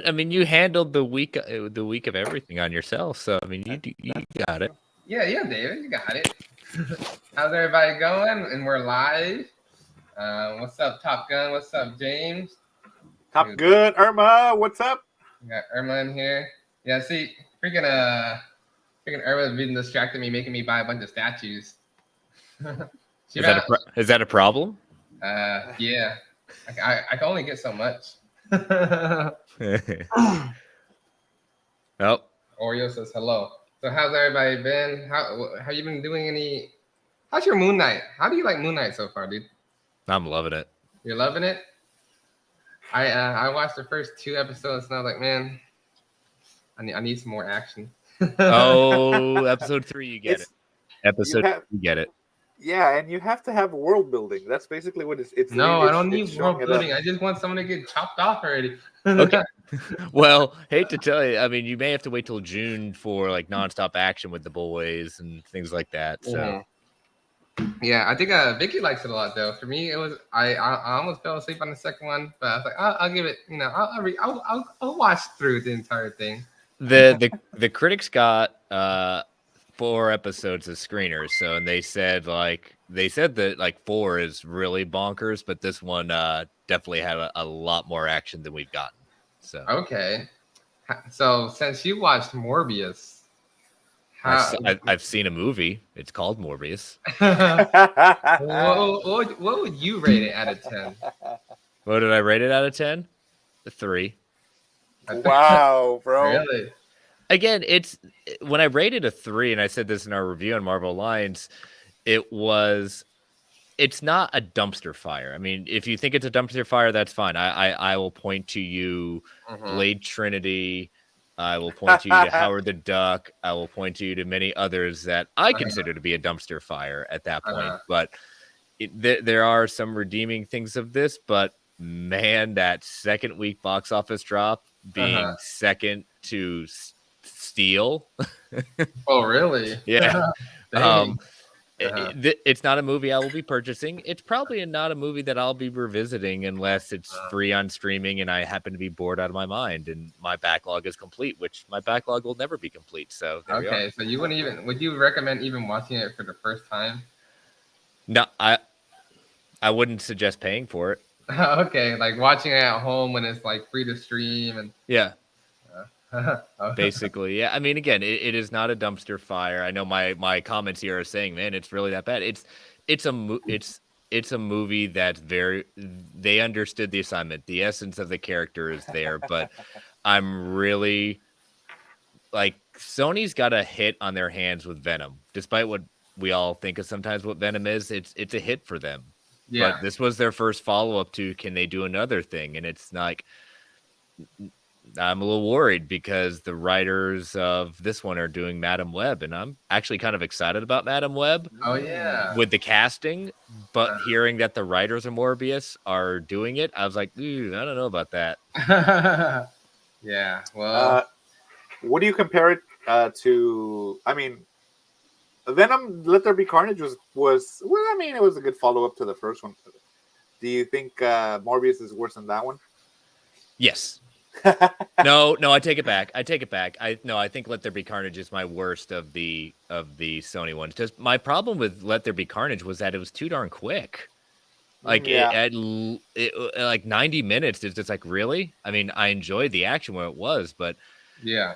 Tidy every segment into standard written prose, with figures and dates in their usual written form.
I mean, you handled the week of everything on yourself. So I mean, you got it. Yeah, David, you got it. How's everybody going? And we're live. What's up, Top Gun? What's up, James? Top good, Irma. What's up? We got Irma in here. Yeah, see, freaking Irma's been distracting me, making me buy a bunch of statues. Is that a problem? Yeah. I can only get so much. Oh. Oreo says hello. So how's everybody been? How you been doing? How's your Moon Knight? How do you like Moon Knight so far, dude? I'm loving it. You're loving it? I watched the first 2 episodes and I was like, man, I need some more action. Oh, episode 3, you get it. You get it. Yeah, and you have to have world building. That's basically what it's. No, I don't need world building. I just want someone to get chopped off already. Okay. Well, hate to tell you, I mean, you may have to wait till June for like nonstop action with the boys and things like that. So. Yeah, I think Vicky likes it a lot though. For me, it was I almost fell asleep on the second one, but I was like, I'll give it. You know, I'll watch through the entire thing. The critics got 4 episodes of screeners, so and they said that like 4 is really bonkers, but this one definitely had a lot more action than we've gotten. So okay, so since you watched Morbius. I've seen a movie. It's called Morbius. What would you rate it out of 10? What did I rate it out of 10? A 3. Wow, bro. Really? Again, it's when I rated a 3, and I said this in our review on Marvel Alliance, it's not a dumpster fire. I mean, if you think it's a dumpster fire, that's fine. I will point to you, Blade Trinity. I will point to you to Howard the Duck. I will point to you to many others that I consider to be a dumpster fire at that point. But there are some redeeming things of this. But man, that second week box office drop being second to Steel. Oh, really? Yeah. It's not a movie I will be purchasing. It's probably not a movie that I'll be revisiting unless it's free on streaming and I happen to be bored out of my mind and my backlog is complete, which my backlog will never be complete. So okay, so you would you recommend even watching it for the first time? No, I wouldn't suggest paying for it. Okay, like watching it at home when it's like free to stream and basically, yeah. I mean, again, it is not a dumpster fire. I know my comments here are saying, man, it's really that bad. It's a movie that's they understood the assignment. The essence of the character is there, but I'm really like Sony's got a hit on their hands with Venom. Despite what we all think of sometimes what Venom is, it's a hit for them. Yeah. But this was their first follow-up to can they do another thing? And it's like I'm a little worried because the writers of this one are doing Madam Web, and I'm actually kind of excited about Madam Web. Oh, yeah. With the casting, but hearing that the writers of Morbius are doing it, I was like, ooh, I don't know about that. Yeah, well. What do you compare it to? I mean, Venom, Let There Be Carnage was well, I mean, it was a good follow-up to the first one. Do you think Morbius is worse than that one? Yes. No, I take it back. I think Let There Be Carnage is my worst of the Sony ones. Just my problem with Let There Be Carnage was that it was too darn quick. Like it like 90 minutes is just like, really? I mean, I enjoyed the action where it was, but yeah,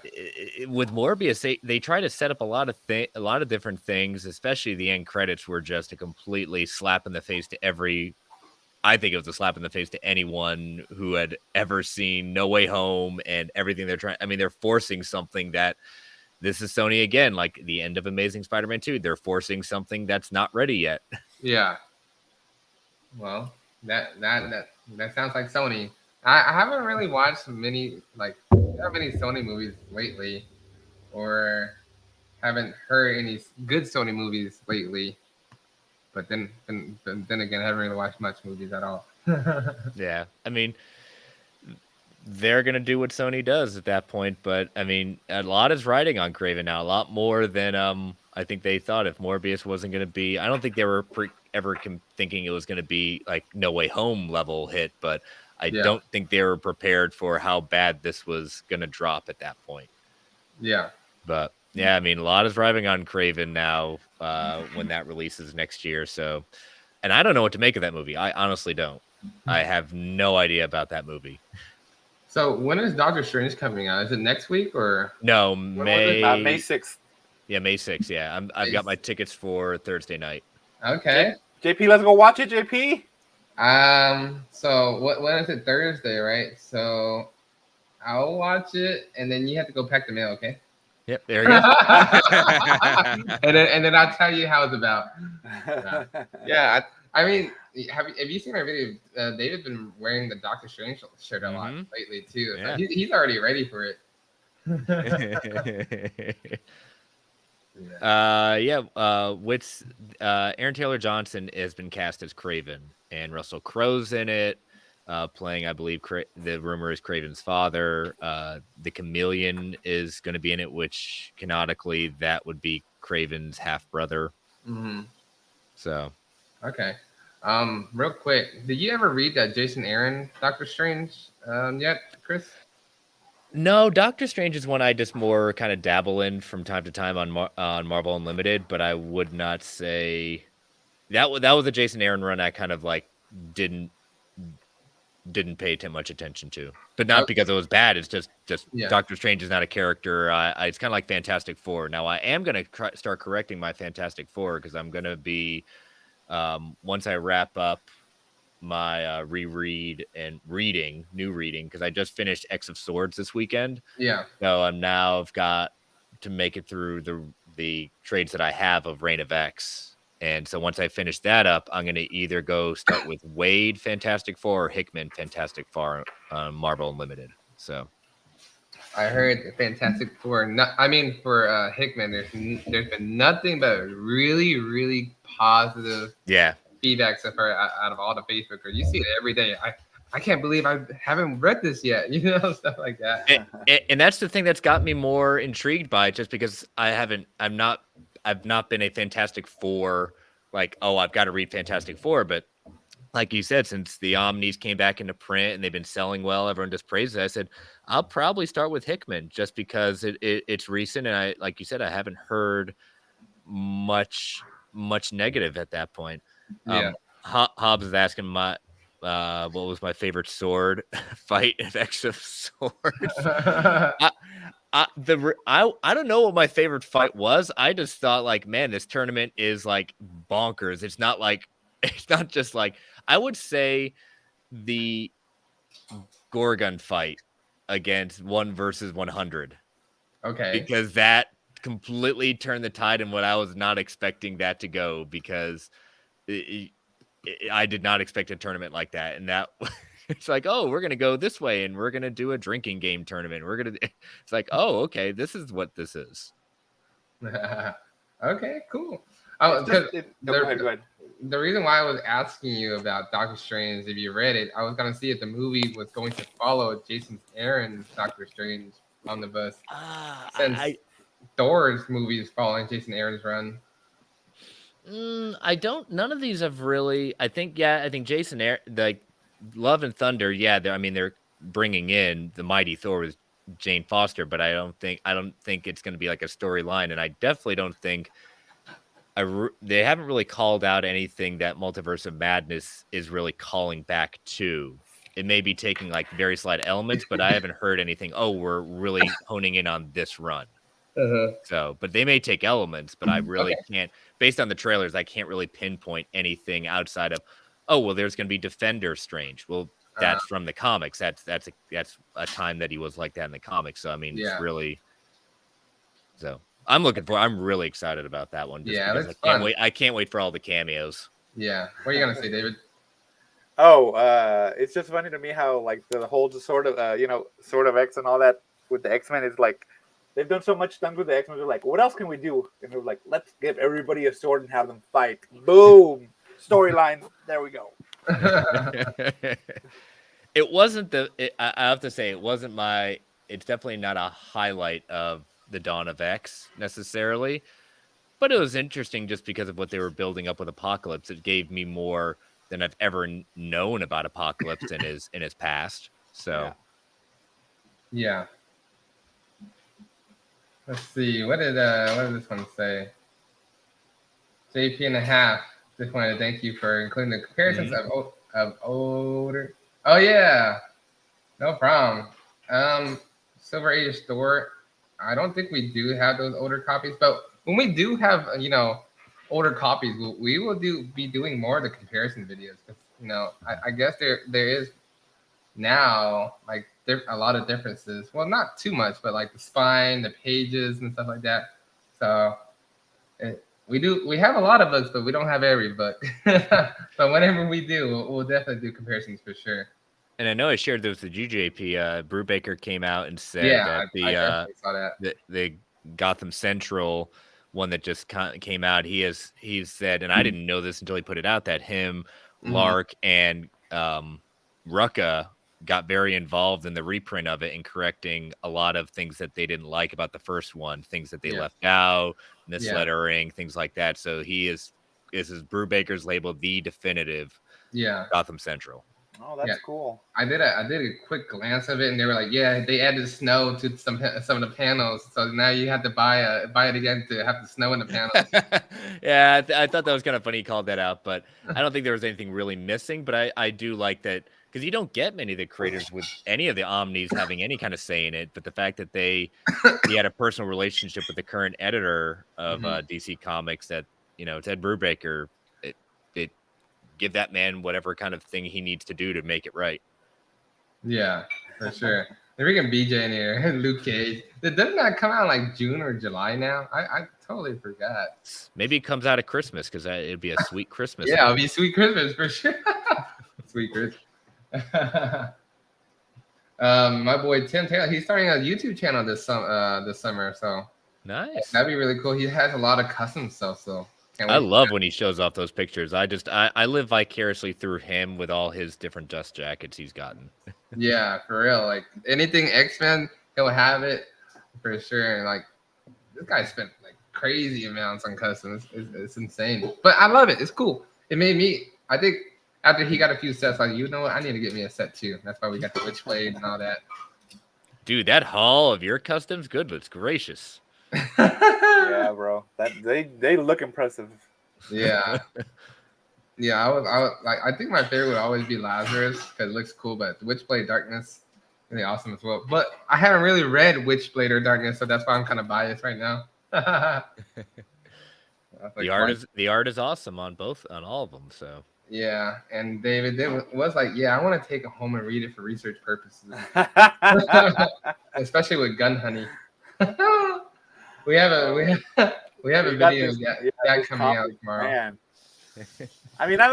with Morbius, they try to set up a lot of different things, especially the end credits were just a completely slap in the face to every. I think it was a slap in the face to anyone who had ever seen No Way Home and everything they're trying. I mean, they're forcing something that this is Sony again, like the end of Amazing Spider-Man 2. They're forcing something that's not ready yet. Yeah. Well, that sounds like Sony. I haven't really watched many Sony movies lately, or haven't heard any good Sony movies lately. But then again, I haven't really watched much movies at all. Yeah, I mean, they're gonna do what Sony does at that point. But I mean, a lot is riding on Craven now, a lot more than I think they thought. If Morbius wasn't gonna be, I don't think they were ever thinking it was gonna be like No Way Home level hit. But I don't think they were prepared for how bad this was going to drop at that point. Yeah. But yeah, I mean, a lot is driving on Craven now when that releases next year. So, and I don't know what to make of that movie. I honestly don't. I have no idea about that movie. So when is Doctor Strange coming out? Is it next week or No, May 6th. Yeah, May 6th. Yeah, I've got my tickets for Thursday night. Okay. JP, let's go watch it, JP. So when is it? Thursday, right? So I'll watch it, and then you have to go pack the mail, okay? Yep, there you go. and then I'll tell you how it's about. Yeah, I mean, have you seen our video? David's been wearing the Doctor Strange shirt a lot lately too. So he's already ready for it. Aaron Taylor Johnson has been cast as Craven, and Russell Crowe's in it, playing, I believe, the rumor is Craven's father. The Chameleon is going to be in it, which canonically that would be Craven's half brother. Mm-hmm. So, okay. Real quick, did you ever read that Jason Aaron Doctor Strange yet, Chris? No, Doctor Strange is one I just more kind of dabble in from time to time on Marvel Unlimited, but I would not say that was a Jason Aaron run I kind of like didn't pay too much attention to, but not because it was bad. It's just Doctor Strange is not a character. It's kind of like Fantastic Four. Now I am going to start correcting my Fantastic Four because I'm going to be once I wrap up my reread and new reading, because I just finished X of Swords this weekend. Yeah. So I've got to make it through the trades that I have of Reign of X. And so once I finish that up, I'm going to either go start with Wade Fantastic Four or Hickman Fantastic Four on Marvel Unlimited. So I heard Fantastic Four. For Hickman, there's been nothing but really, really positive feedback so far out of all the Facebookers. You see it every day. I can't believe I haven't read this yet. Stuff like that. And that's the thing that's got me more intrigued by it, just because I've not been a Fantastic Four, like, I've got to read Fantastic Four. But like you said, since the Omnis came back into print and they've been selling well, everyone just praises it. I said, I'll probably start with Hickman just because it's recent. And like you said, I haven't heard much negative at that point. Yeah. Hobbs is asking what was my favorite sword fight in X of Swords. I don't know what my favorite fight was. I just thought, like, man, this tournament is like bonkers. It's not just like, I would say the Gorgon fight against 1 versus 100. Okay. Because that completely turned the tide in what I was not expecting that to go, because I did not expect a tournament like that. And that it's like, we're going to go this way and we're going to do a drinking game tournament. It's like, okay, this is what this is. Okay, cool. Go ahead. The reason why I was asking you about Doctor Strange, if you read it, I was going to see if the movie was going to follow Jason Aaron's Doctor Strange Omnibus. Since Thor's movie is following Jason Aaron's run. None of these have really. I think Jason Aaron, like Love and Thunder, they're bringing in the Mighty Thor with Jane Foster, but I don't think it's going to be like a storyline, and I definitely don't think they haven't really called out anything that Multiverse of Madness is really calling back to. It may be taking like very slight elements, but I haven't heard anything. We're really honing in on this run. So, but they may take elements, but I really can't, based on the trailers, I can't really pinpoint anything outside of, there's going to be Defender Strange. Well, that's from the comics. That's a time that he was like that in the comics. So, I mean, it's really, so I'm really excited about that one. Because I can't wait for all the cameos. Yeah. What are you going to say, David? It's just funny to me how, like, the whole sort of X and all that with the X-Men is like, they've done so much stuff with the X-Men. They're like, what else can we do? And they're like, let's give everybody a sword and have them fight. Boom. Storyline. There we go. It wasn't I have to say, it's definitely not a highlight of the Dawn of X necessarily, but it was interesting just because of what they were building up with Apocalypse. It gave me more I've ever known about Apocalypse in his past. So Yeah. Let's see. What did this one say? JP and a half. Just wanted to thank you for including the comparisons of older. Oh yeah, no problem. Silver Age store. I don't think we do have those older copies, but when we do have older copies, we will be doing more of the comparison videos. I guess there is now like a lot of differences. Well, not too much, but like the spine, the pages, and stuff like that. So we have a lot of books, but we don't have every book. But whenever we do, we'll definitely do comparisons for sure. And I know I shared this with you, JP. Brubaker came out and said that I definitely saw that. the Gotham Central one that just came out, he said, and I didn't know this until he put it out, that him, Lark, and Rucka got very involved in the reprint of it and correcting a lot of things that they didn't like about the first one, things that they left out, mislettering, things like that. So this is Brubaker's label, the definitive Gotham Central. Oh, that's cool. I did a quick glance of it, and they were like, "Yeah, they added snow to some of the panels, so now you have to buy it again to have the snow in the panels." Yeah, I thought that was kind of funny. He called that out, but I don't think there was anything really missing. But I do like that because you don't get many of the creators with any of the Omnis having any kind of say in it. But the fact that he had a personal relationship with the current editor of DC Comics, that Ted Brubaker, it give that man whatever kind of thing he needs to do to make it right. Yeah, for sure. The freaking BJ in here, Luke Cage. Doesn't that come out like June or July now? I totally forgot. Maybe it comes out at Christmas because it'd be a sweet Christmas. Yeah, it'll be sweet Christmas for sure. Sweet Christmas. My boy Tim Taylor, he's starting a YouTube channel this summer. So nice. That'd be really cool. He has a lot of custom stuff. So I love when he shows off those pictures. I live vicariously through him with all his different dust jackets he's gotten. Yeah, for real. Like anything X-Men, he'll have it for sure. And like this guy spent like crazy amounts on customs. It's insane. But I love it. It's cool. It made me, I think after he got a few sets, like, what? I need to get me a set too. That's why we got the Witchblade and all that. Dude, that haul of your customs, goodness gracious. Yeah, bro. That they look impressive. Yeah. Yeah, I was like, I think my favorite would always be Lazarus because it looks cool, but Witchblade Darkness really awesome as well. But I haven't really read Witchblade or Darkness, so that's why I'm kind of biased right now. The art is awesome on all of them. So yeah, and David was like, yeah, I want to take it home and read it for research purposes, especially with Gun Honey. we have a video that coming out tomorrow. Man. I mean, I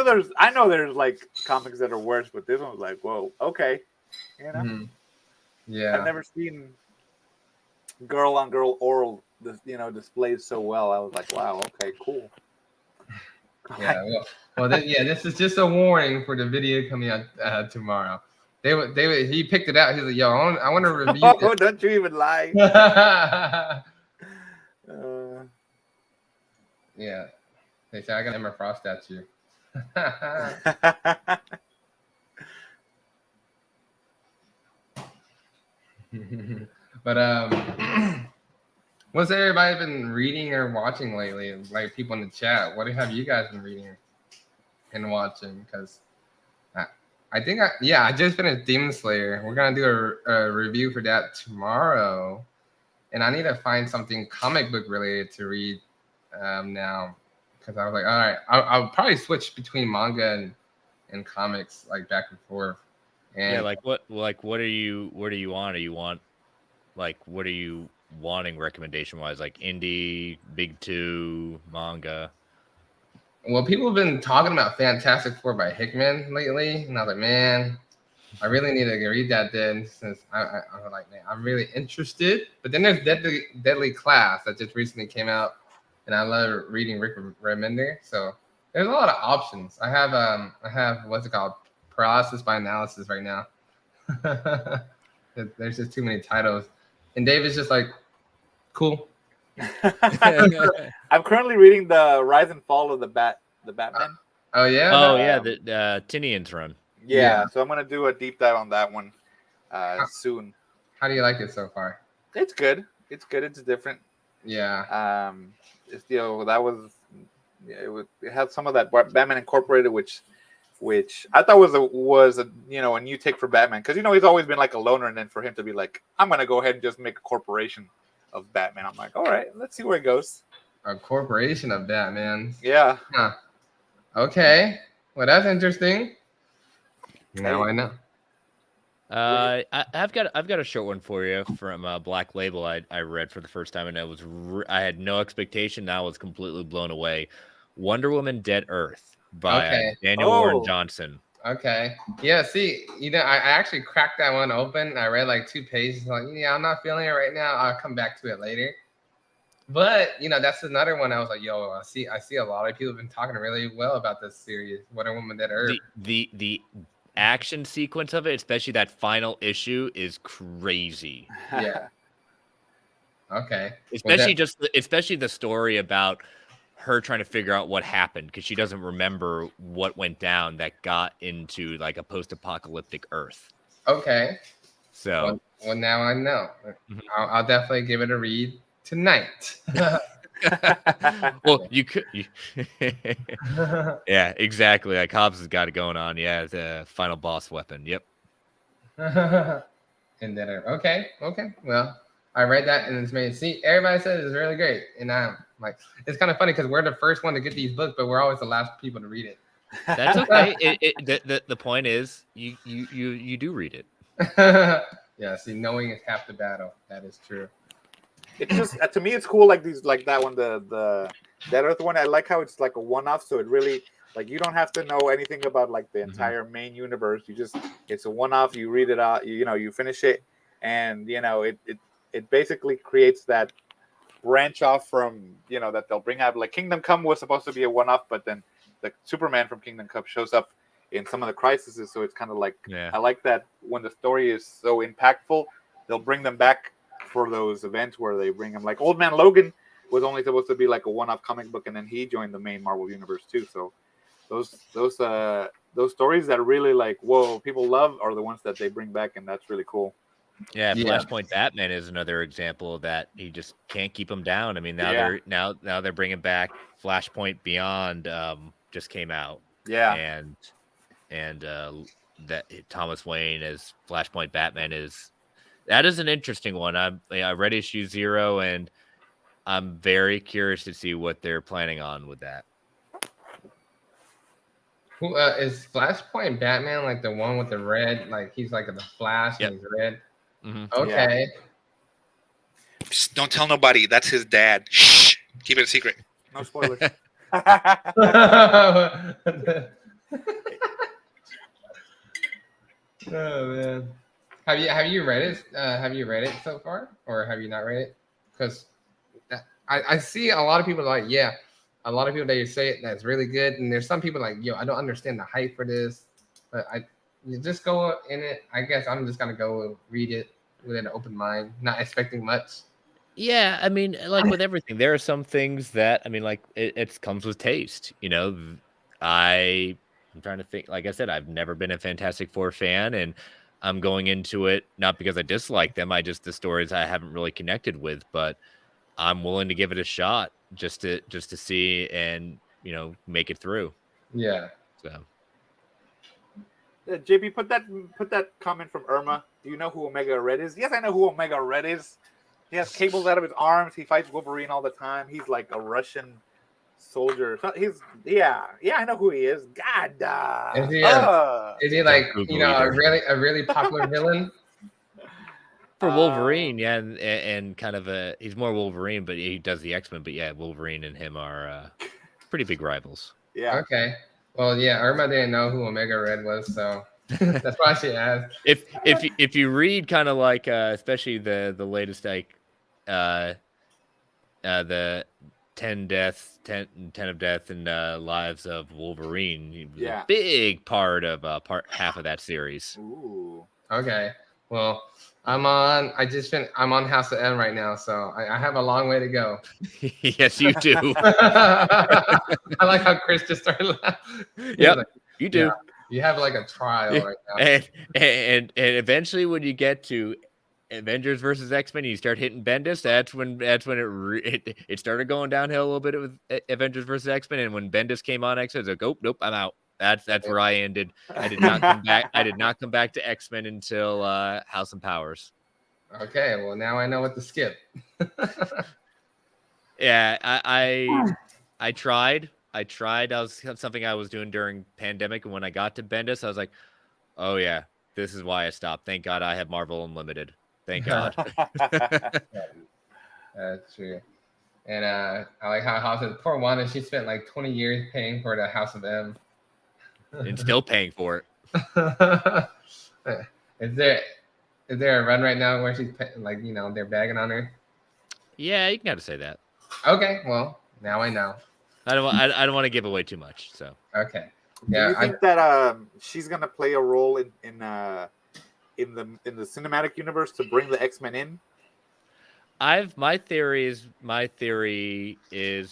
know there's like comics that are worse, but this one was like, whoa, okay, Yeah, I've never seen girl on girl oral, displayed so well. I was like, wow, okay, cool. Yeah, this is just a warning for the video coming out tomorrow. He picked it out. He's like, yo, I want to review. Oh, don't you even lie. Yeah. They say I got Emma Frost statue. But what's everybody been reading or watching lately? Like people in the chat, what have you guys been reading and watching? Because I think I just finished Demon Slayer. We're gonna do a review for that tomorrow, and I need to find something comic book related to read now. Because I was like, all right, I'll probably switch between manga and comics, like back and forth. And yeah, what are you on? Are you want what are you wanting recommendation wise? Like indie, big two, manga? Well, people have been talking about Fantastic Four by Hickman lately, and I was like, man, I really need to read that then, since I was like, man, I'm really interested. But then there's Deadly Class that just recently came out. And I love reading Rick Remender. So there's a lot of options. I have what's it called? Paralysis by Analysis right now. There's just too many titles. And David's just like, cool. I'm currently reading the Rise and Fall of the Batman. Oh yeah. Oh yeah, the Tinian's run. Yeah, so I'm gonna do a deep dive on that one soon. How do you like it so far? It's good. It's good. It's different. Yeah. It's, that was it had some of that Batman Incorporated, which I thought was a a new take for Batman, because he's always been like a loner, and then for him to be like, I'm gonna go ahead and just make a corporation of Batman. I'm like, all right, let's see where it goes. A corporation of Batman. Yeah. Huh. Okay. Well, that's interesting. Now I know. I've got a short one for you from Black Label. I read for the first time, and I had no expectation. Now I was completely blown away. Wonder Woman: Dead Earth by Daniel Warren Johnson. Okay. Yeah. See, I actually cracked that one open. I read like 2 pages. Like, I'm not feeling it right now. I'll come back to it later. But that's another one. I was like, yo, I see a lot of people have been talking really well about this series, Wonder Woman: Dead Earth. The action sequence of it, especially that final issue, is crazy. Yeah. Okay. Especially the story about her trying to figure out what happened, because she doesn't remember what went down that got into like a post-apocalyptic Earth. Okay. So well now I know. Mm-hmm. I'll definitely give it a read tonight. Well, you could. Yeah, exactly. Like Hobbs has got it going on. Yeah, the final boss weapon. Yep. And then okay. Well, I read that and it's made. See, everybody says it's really great, and I'm like, it's kind of funny because we're the first one to get these books, but we're always the last people to read it. That's okay. The point is, you do read it. Yeah. See, knowing is half the battle. That is true. It's just to me, it's cool. Like that one, the Dead Earth one. I like how it's like a one-off, so it really like you don't have to know anything about like the entire main universe. It's a one-off. You read it out. You finish it, and it basically creates that branch off from that they'll bring out. Like Kingdom Come was supposed to be a one-off, but then the Superman from Kingdom Come shows up in some of the crises, so it's kind of like I like that when the story is so impactful, they'll bring them back for those events where they bring him. Like Old Man Logan was only supposed to be like a one-off comic book, and then he joined the main Marvel universe too. So those stories that really like people love are the ones that they bring back, and that's really cool. Yeah, Flashpoint Batman is another example of that. He just can't keep him down. I mean, now they're bringing back Flashpoint Beyond. Just came out. Yeah, and that Thomas Wayne as Flashpoint Batman is. That is an interesting one. I read issue 0, and I'm very curious to see what they're planning on with that. Who is Flashpoint Batman? Like the one with the red? Like he's like the Flash and he's red. Mm-hmm. Okay. Yeah. Psst, don't tell nobody. That's his dad. Shh. Keep it a secret. No spoilers. Oh man. Have you read it? Have you read it so far, or have you not read it? Because I see a lot of people like, a lot of people that you say it that's really good, and there's some people like, I don't understand the hype for this, but you just go in it. I guess I'm just gonna go read it with an open mind, not expecting much. Yeah, I mean, like with everything, there are some things that like it comes with taste. I'm trying to think. Like I said, I've never been a Fantastic Four fan, and I'm going into it not because I dislike them. The stories I haven't really connected with, but I'm willing to give it a shot just to see and make it through. Yeah. So, JP, put that comment from Irma. Do you know who Omega Red is? Yes, I know who Omega Red is. He has cables out of his arms. He fights Wolverine all the time. He's like a Russian soldier. So I know who he is. God. Is he like a really popular villain? For Wolverine, and kind of he's more Wolverine, but he does the X-Men. But Wolverine and him are pretty big rivals. Yeah. Okay. Well, Irma didn't know who Omega Red was, so that's why she asked. If you read kind of like especially the latest the 10 of Death and Lives of Wolverine, he was a big part of half of that series. Ooh. Okay. Well, I'm on. I'm on House of M right now, so I have a long way to go. Yes, you do. I like how Chris just started laughing. Yep, Like, you do. yeah, you have like a trial right now. And eventually, when you get to Avengers versus X-Men, you start hitting Bendis. That's when it started going downhill a little bit with Avengers versus X-Men. And when Bendis came on X-Men, it's like, oh nope, I'm out. That's where I ended. I did not come back. I did not come back to X-Men until House and Powers. Okay, well now I know what to skip. Yeah, I tried. That was something I was doing during pandemic, and when I got to Bendis, I was like, oh yeah, this is why I stopped. Thank God I have Marvel Unlimited. Thank God. That's true. And I like how House of poor Wanda, she spent like 20 years paying for the House of M. And still paying for it. Is there a run right now where she's like, they're bagging on her? Yeah, you can kind of say that. Okay, well, now I know. I don't want to give away too much. So okay. Do you think that she's gonna play a role in the cinematic universe to bring the X-Men in? My theory is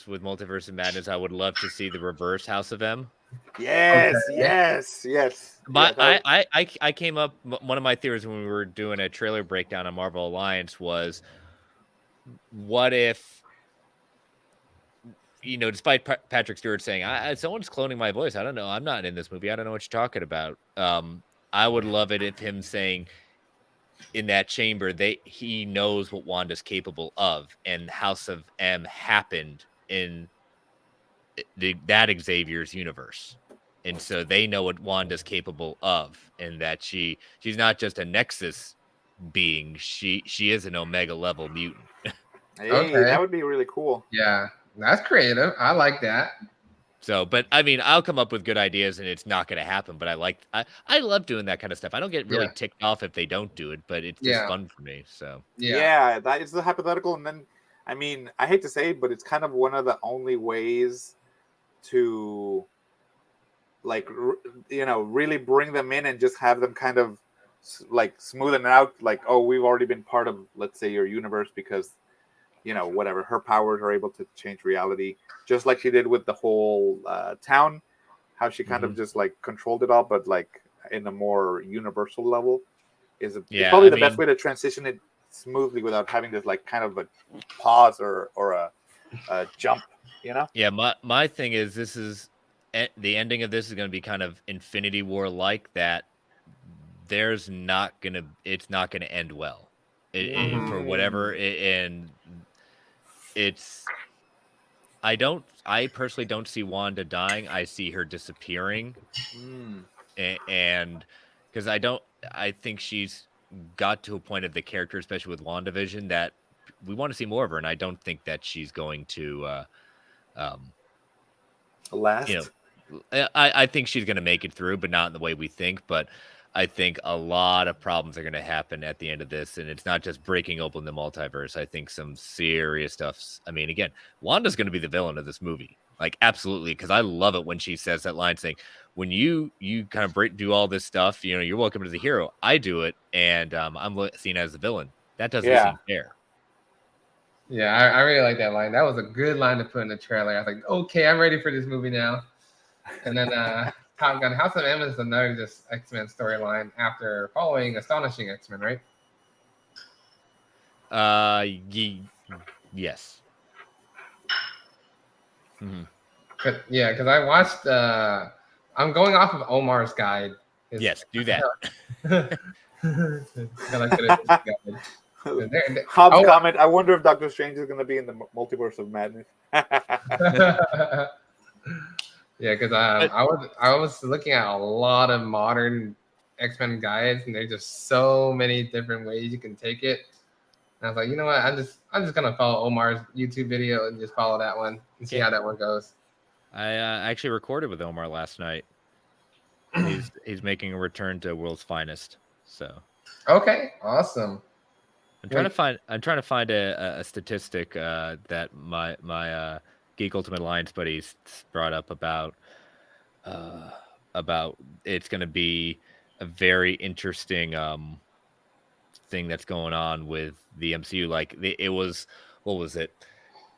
with Multiverse of Madness, I would love to see the reverse House of M. Yes. I came up, one of my theories when we were doing a trailer breakdown on Marvel Alliance was, what if, despite Patrick Stewart saying, someone's cloning my voice, I don't know, I'm not in this movie, I don't know what you're talking about. I would love it if him saying in that chamber he knows what Wanda's capable of, and House of M happened in that Xavier's universe. And so they know what Wanda's capable of, and that she's not just a Nexus being, she is an Omega level mutant. Hey, okay. That would be really cool. Yeah, that's creative. I like that. So, but I mean, I'll come up with good ideas, and it's not going to happen. But I love doing that kind of stuff. I don't get really ticked off if they don't do it, but it's just fun for me. So yeah, that is the hypothetical. And then, I mean, I hate to say it, but it's kind of one of the only ways to, like, really bring them in and just have them kind of like smoothen it out. Like, oh, we've already been part of, let's say, your universe because, whatever, her powers are able to change reality, just like she did with the whole town, how she kind of just like controlled it all, but like in a more universal level it's probably the best way to transition it smoothly without having this like kind of a pause or a jump, Yeah, my thing is, this is the ending of this is going to be kind of Infinity War like that. It's not going to end well for whatever. And I personally don't see Wanda dying. I see her disappearing. And because I think she's got to a point of the character, especially with WandaVision, that we want to see more of her. And I don't think that she's going to, last. I think she's going to make it through, but not in the way we think. But I think a lot of problems are going to happen at the end of this, and it's not just breaking open the multiverse. I think some serious stuff's. I mean, again, Wanda's going to be the villain of this movie, like absolutely, because I love it when she says that line, saying, "When you kind of do all this stuff, you're welcome to the hero. I do it, and I'm seen as the villain. That doesn't seem fair." Yeah, I really like that line. That was a good line to put in the trailer. I was like, okay, I'm ready for this movie now. And then Top Gun, House of M is another just X-Men storyline after following Astonishing X-Men, right? Yes. Mm-hmm. Yeah, because I watched. I'm going off of Omar's guide. Yes, do that. Hobbs comment, I wonder if Doctor Strange is going to be in the Multiverse of Madness. Yeah, because I was looking at a lot of modern X-Men guides, and there's just so many different ways you can take it. And I was like, you know what? I'm just gonna follow Omar's YouTube video and just follow that one and see how that one goes. I actually recorded with Omar last night. He's making a return to World's Finest. So okay, awesome. I'm trying to find a statistic that my Geek Ultimate Alliance buddies brought up about it's going to be a very interesting thing that's going on with the MCU. Like it was, what was it?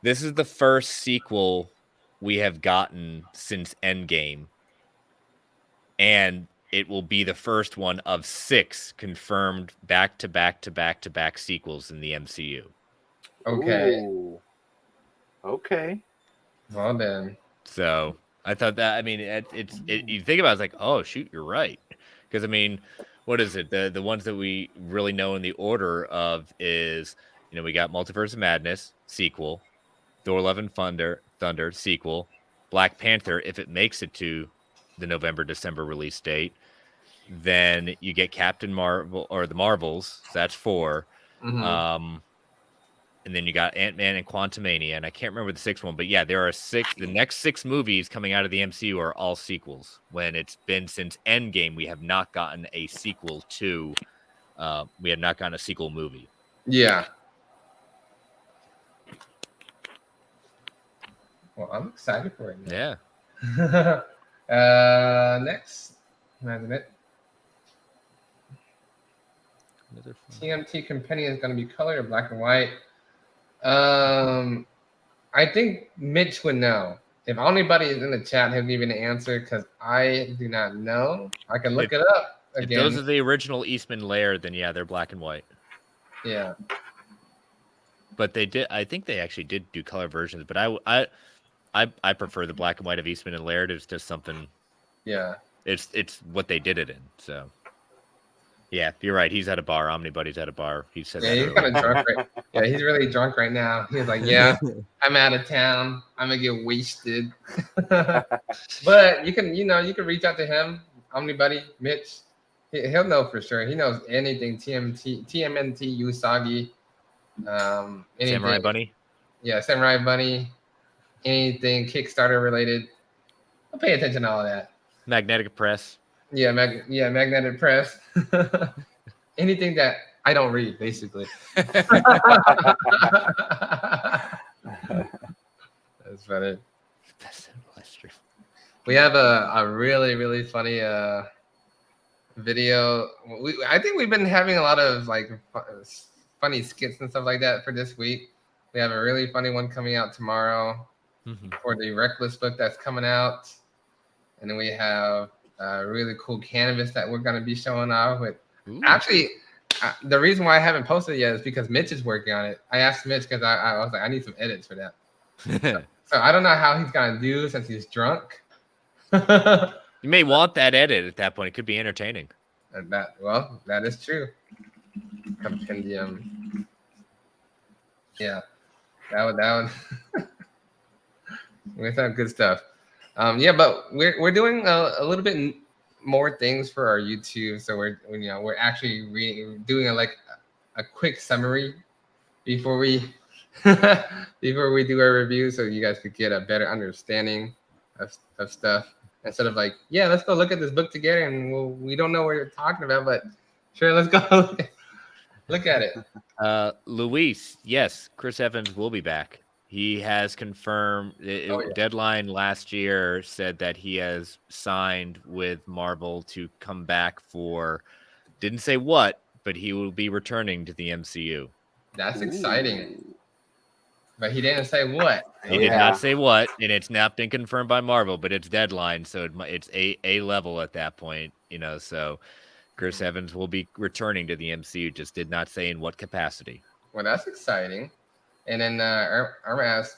This is the first sequel we have gotten since Endgame, and it will be the first one of 6 confirmed back-to-back sequels in the MCU. Okay. Ooh. Okay. Well then. So I thought that, I mean, you think about it, it's like, oh shoot, you're right. Because I mean, what is it? The ones that we really know in the order of is, we got Multiverse of Madness sequel, Thor: Love and Thunder sequel, Black Panther if it makes it to the November-December release date. Then you get Captain Marvel or the Marvels. So that's 4. Mm-hmm. And then you got Ant-Man and Quantumania, and I can't remember the 6th one, but yeah, there are 6. The next 6 movies coming out of the MCU are all sequels. When it's been since Endgame, we have not gotten a sequel to. We have not gotten a sequel movie. Yeah. Well, I'm excited for it. Yeah. Next, imagine it. TMT Companion is going to be color or black and white. I think Mitch would know. If anybody is in the chat, he'll give you an answer because I do not know. I can look it up again. If those are the original Eastman layer, then yeah, they're black and white. Yeah. But they did. I think they actually did do color versions. But I prefer the black and white of Eastman and Laird. It's just something. Yeah. It's what they did it in. So. Yeah, you're right. He's at a bar. Omnibudy's at a bar. He said, "Yeah, he's kind of drunk right. Yeah, he's really drunk right now." He's like, "Yeah, I'm out of town. I'm gonna get wasted." But you can reach out to him, Omnibuddy, Mitch. He'll know for sure. He knows anything. TMNT, Usagi, anything. Samurai Bunny. Yeah, Samurai Bunny. Anything Kickstarter related. I'll pay attention to all of that. Magnetic Press. Yeah, Magnetic Press. Anything that I don't read, basically. That's funny. We have a really, really funny video. I think we've been having a lot of like funny skits and stuff like that for this week. We have a really funny one coming out tomorrow for the Reckless book that's coming out. And then we have a really cool canvas that we're going to be showing off with. Ooh. Actually, the reason why I haven't posted it yet is because Mitch is working on it. I asked Mitch because I was like, I need some edits for that. So I don't know how he's going to do since he's drunk. You may want that edit at that point. It could be entertaining. And that is true. Compendium. Yeah, that would. We have good stuff. Yeah, but we're doing a little bit more things for our YouTube. So we're actually doing a quick summary before we do our review, so you guys could get a better understanding of stuff instead of like, yeah, let's go look at this book together, and we don't know what you're talking about, but sure, let's go look at it. Luis, yes, Chris Evans will be back. He has confirmed. Deadline last year said that he has signed with Marvel to come back for, didn't say what, but he will be returning to the MCU. That's exciting. But he didn't say what. He did not say what, and it's not been confirmed by Marvel, but it's Deadline, so it's a level at that point, so Chris Evans will be returning to the MCU, just did not say in what capacity. Well, that's exciting. And then Irma asked,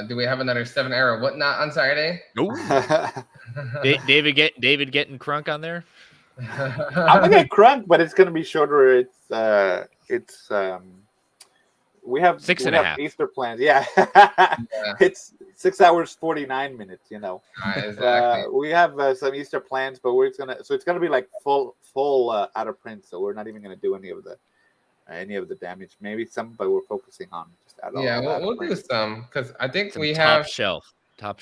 do we have another 7 Arrow Whatnot on Saturday? Nope. David getting crunk on there? I'm gonna get crunk, but it's gonna be shorter. It's we have 6.5 Easter plans. Yeah. It's 6 hours 49 minutes. Exactly. We have some Easter plans, but it's gonna be like full out of print. So we're not even gonna do any of the damage. Maybe some, but we're focusing on just out. Yeah, we'll do some because I think we have top shelf.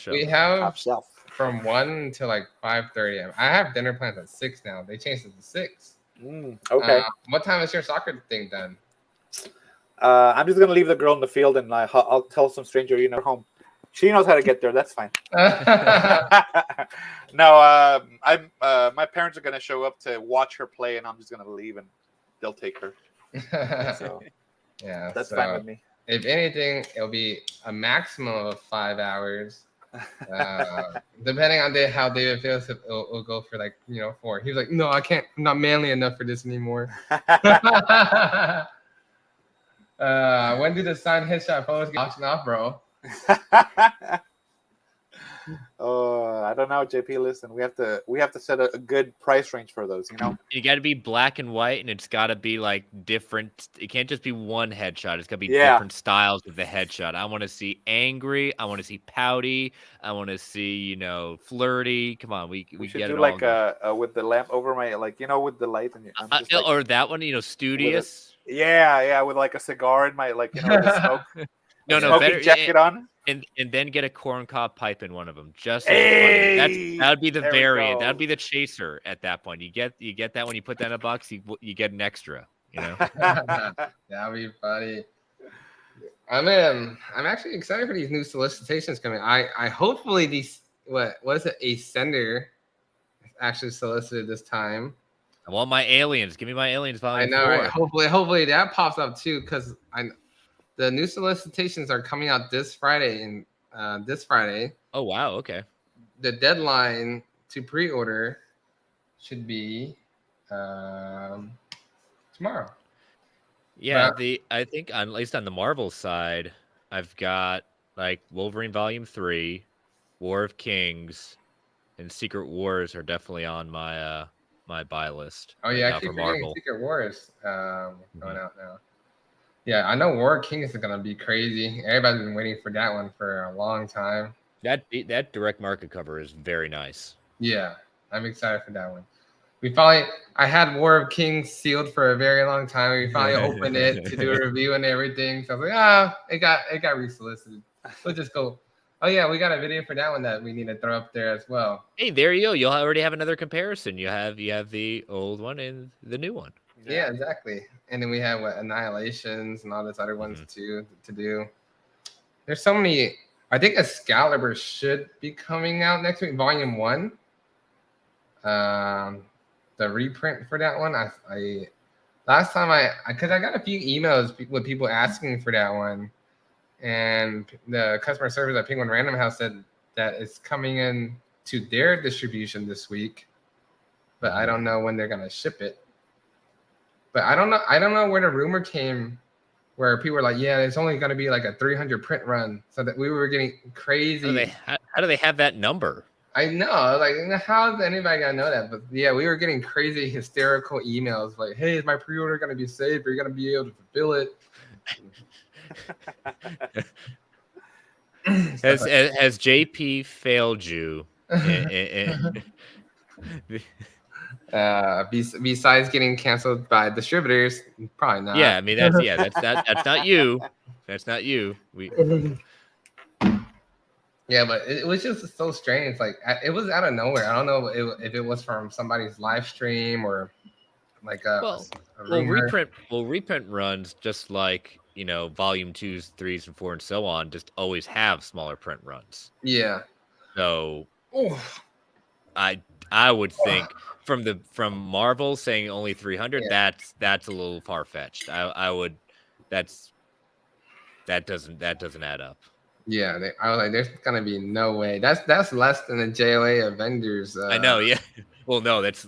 We have top shelf from 1 to like 5:30. I have dinner plans at 6 now. They changed it to 6. Okay. What time is your soccer thing done? I'm just gonna leave the girl in the field, and I'll tell some stranger home. She knows how to get there. That's fine. No, my parents are gonna show up to watch her play, and I'm just gonna leave, and they'll take her. So Yeah, that's so fine with me. if anything, it'll be a maximum of 5 hours. Depending on how David feels, it'll go for like 4. He was like, no, I can't. I'm not manly enough for this anymore. When do the signed headshot photos get auctioned off, bro? I don't know, JP. Listen, we have to set a good price range for those. You got to be black and white, and it's got to be like different. It can't just be one headshot. It's got to be different styles of the headshot. I want to see angry. I want to see pouty. I want to see flirty. Come on, we should get do it like all. with the lamp over my with the light, and I'm just like, or that one, studious. With like a cigar in my the smoke. No, smoking jacket on. And then get a corncob pipe in one of them. Just hey, funny. That would be the variant. That would be the chaser at that point. You get that when you put that in a box. You get an extra. That'd be funny. I'm actually excited for these new solicitations coming. I hopefully these what is it, a sender actually solicited this time. I want my aliens. Give me my aliens. I know, right? Hopefully that pops up too, because the new solicitations are coming out this Friday this Friday. Oh wow, okay. The deadline to pre-order should be tomorrow. Yeah, I think at least on the Marvel side, I've got like Wolverine Volume 3, War of Kings, and Secret Wars are definitely on my my buy list. Oh yeah, actually forgetting Secret Wars going out now. Yeah, I know War Kings is gonna be crazy. Everybody's been waiting for that one for a long time. That direct market cover is very nice. Yeah, I'm excited for that one. I had War of Kings sealed for a very long time. We finally opened it to do a review and everything. So I was like, it got resolicited. We'll just go. Oh yeah, we got a video for that one that we need to throw up there as well. Hey, there you go. You'll already have another comparison. You have the old one and the new one. Yeah, exactly. And then we have Annihilations and all those other ones too to do. There's so many. I think Excalibur should be coming out next week, Volume 1. The reprint for that one. I last time because I got a few emails with people asking for that one, and the customer service at Penguin Random House said that it's coming in to their distribution this week, but I don't know when they're gonna ship it. But I don't know where the rumor came, where people were like, yeah, it's only going to be like a 300 print run. So that we were getting crazy. How do they have that number? I know. Like, how is anybody going to know that? But yeah, we were getting crazy, hysterical emails like, hey, is my pre-order going to be safe? Are you going to be able to fulfill it? Has JP failed you? Besides getting canceled by distributors, probably not. Yeah, I mean that's not you. That's not you. Yeah, but it was just so strange. Like it was out of nowhere. I don't know if it was from somebody's live stream or like a reprint runs just like volume 2s, 3s, and 4 and so on just always have smaller print runs. Yeah. So I would think from Marvel saying only 300, that's a little far fetched. I would that doesn't add up. Yeah, I was like, there's gonna be no way. That's less than the JOA Avengers. I know, yeah. Well, no, it's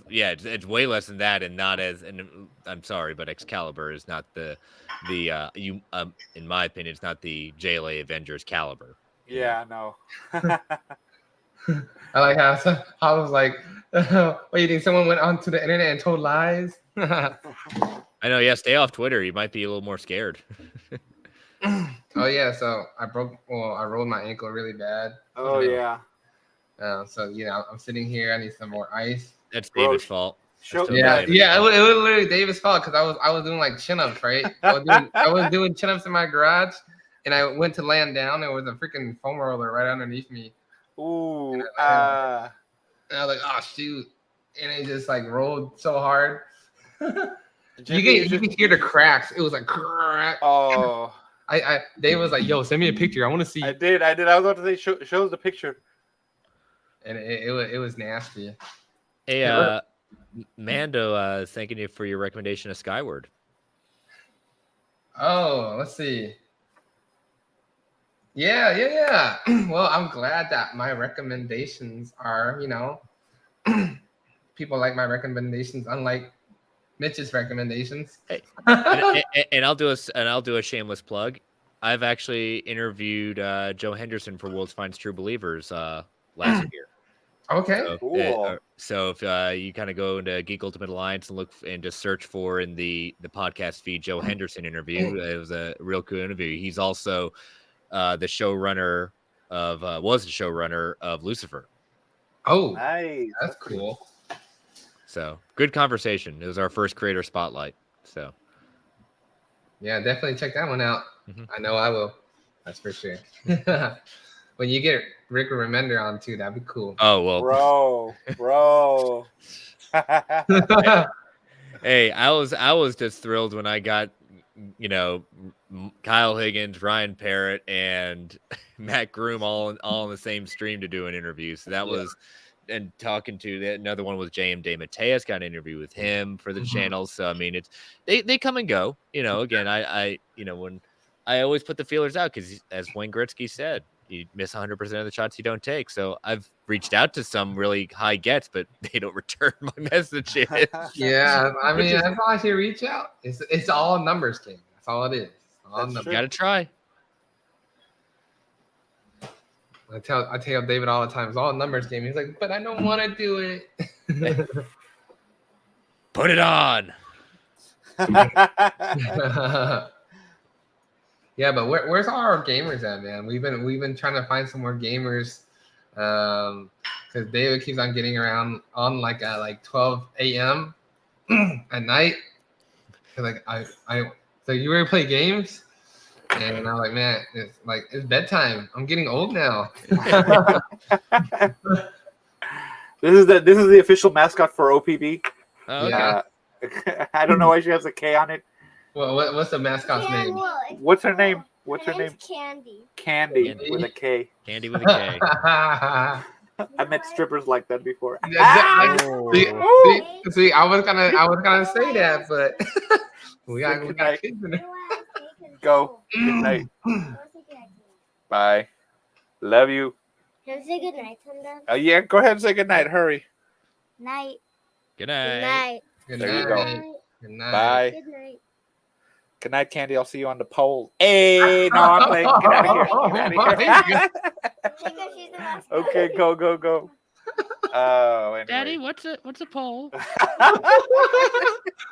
way less than that, and not as. And I'm sorry, but Excalibur is not the in my opinion, it's not the JLA Avengers caliber. Yeah, no. I like how I was like, what do you think? Someone went onto the internet and told lies? I know. Yeah, stay off Twitter. You might be a little more scared. Oh yeah, so I rolled my ankle really bad. Oh yeah. So I'm sitting here. I need some more ice. That's David's fault. It was literally David's fault because I was doing like chin-ups, right? I was doing chin-ups in my garage, and I went to land down. There was a freaking foam roller right underneath me. Ooh. And I was like, oh shoot, and it just like rolled so hard. You can hear the cracks. It was like crack. Oh. Dave was like, yo, send me a picture. I want to see. I did. I was about to say, show us the picture. And it was nasty. Hey, Mando, thanking you for your recommendation of Skyward. Oh, let's see. Yeah. Well, I'm glad that my recommendations are, people like my recommendations, unlike Mitch's recommendations. Hey, and I'll do a shameless plug. I've actually interviewed Joe Henderson for World's Finest True Believers last year. Okay. So, Cool. so if you kind of go into Geek Ultimate Alliance and look and just search for in the podcast feed Joe Henderson interview, it was a real cool interview. He's also was the showrunner of Lucifer. Oh, Nice. that's cool. So good conversation. It was our first creator spotlight. So Yeah, definitely check that one out. Mhm. I know I will. That's for sure. When you get Rick Remender on too, that'd be cool. oh well, Bro. hey, I was just thrilled when I got Kyle Higgins, Ryan Parrott, and Matt Groom all in the same stream to do an interview. So that was, and talking to another one was J.M. DeMatteis, got an interview with him for the channel. So I mean, it's they come and go. Again, I when I always put the feelers out because, as Wayne Gretzky said, you miss 100% of the shots you don't take. So I've reached out to some really high gets, but they don't return my messages. Yeah, I mean, as long as you reach out, it's all a numbers game. That's all it is. All That's numbers. true. Got to try. I tell David all the time, it's all a numbers game. He's like, but I don't want to do it. Put it on. Yeah, but where's all our gamers at, man? We've been trying to find some more gamers, because David keeps on getting around on like at like 12 a.m. at night. Like I so you ready to play games? And I'm like, man, it's bedtime. I'm getting old now. This is the official mascot for OPB. Oh, okay. Yeah. I don't know why she has a K on it. Well, what's the mascot's name? What's her name? What's her name? Candy. Candy Candy. with a K. Candy with a K. I met strippers like that before. See, I was gonna say that, but we got kids in there. Go. Good night. Bye. Love you. Can I say good night, Tunda? Yeah, go ahead and say good night. Hurry. Night. Good Good night. night. Good There you night. go. Good night. Bye. Good night. Good night, Candy. I'll see you on the pole. Hey, no, I'm playing. Get out of here. Get out of here. Because she's the last Okay, go. Oh, anyway. Daddy, what's a poll? What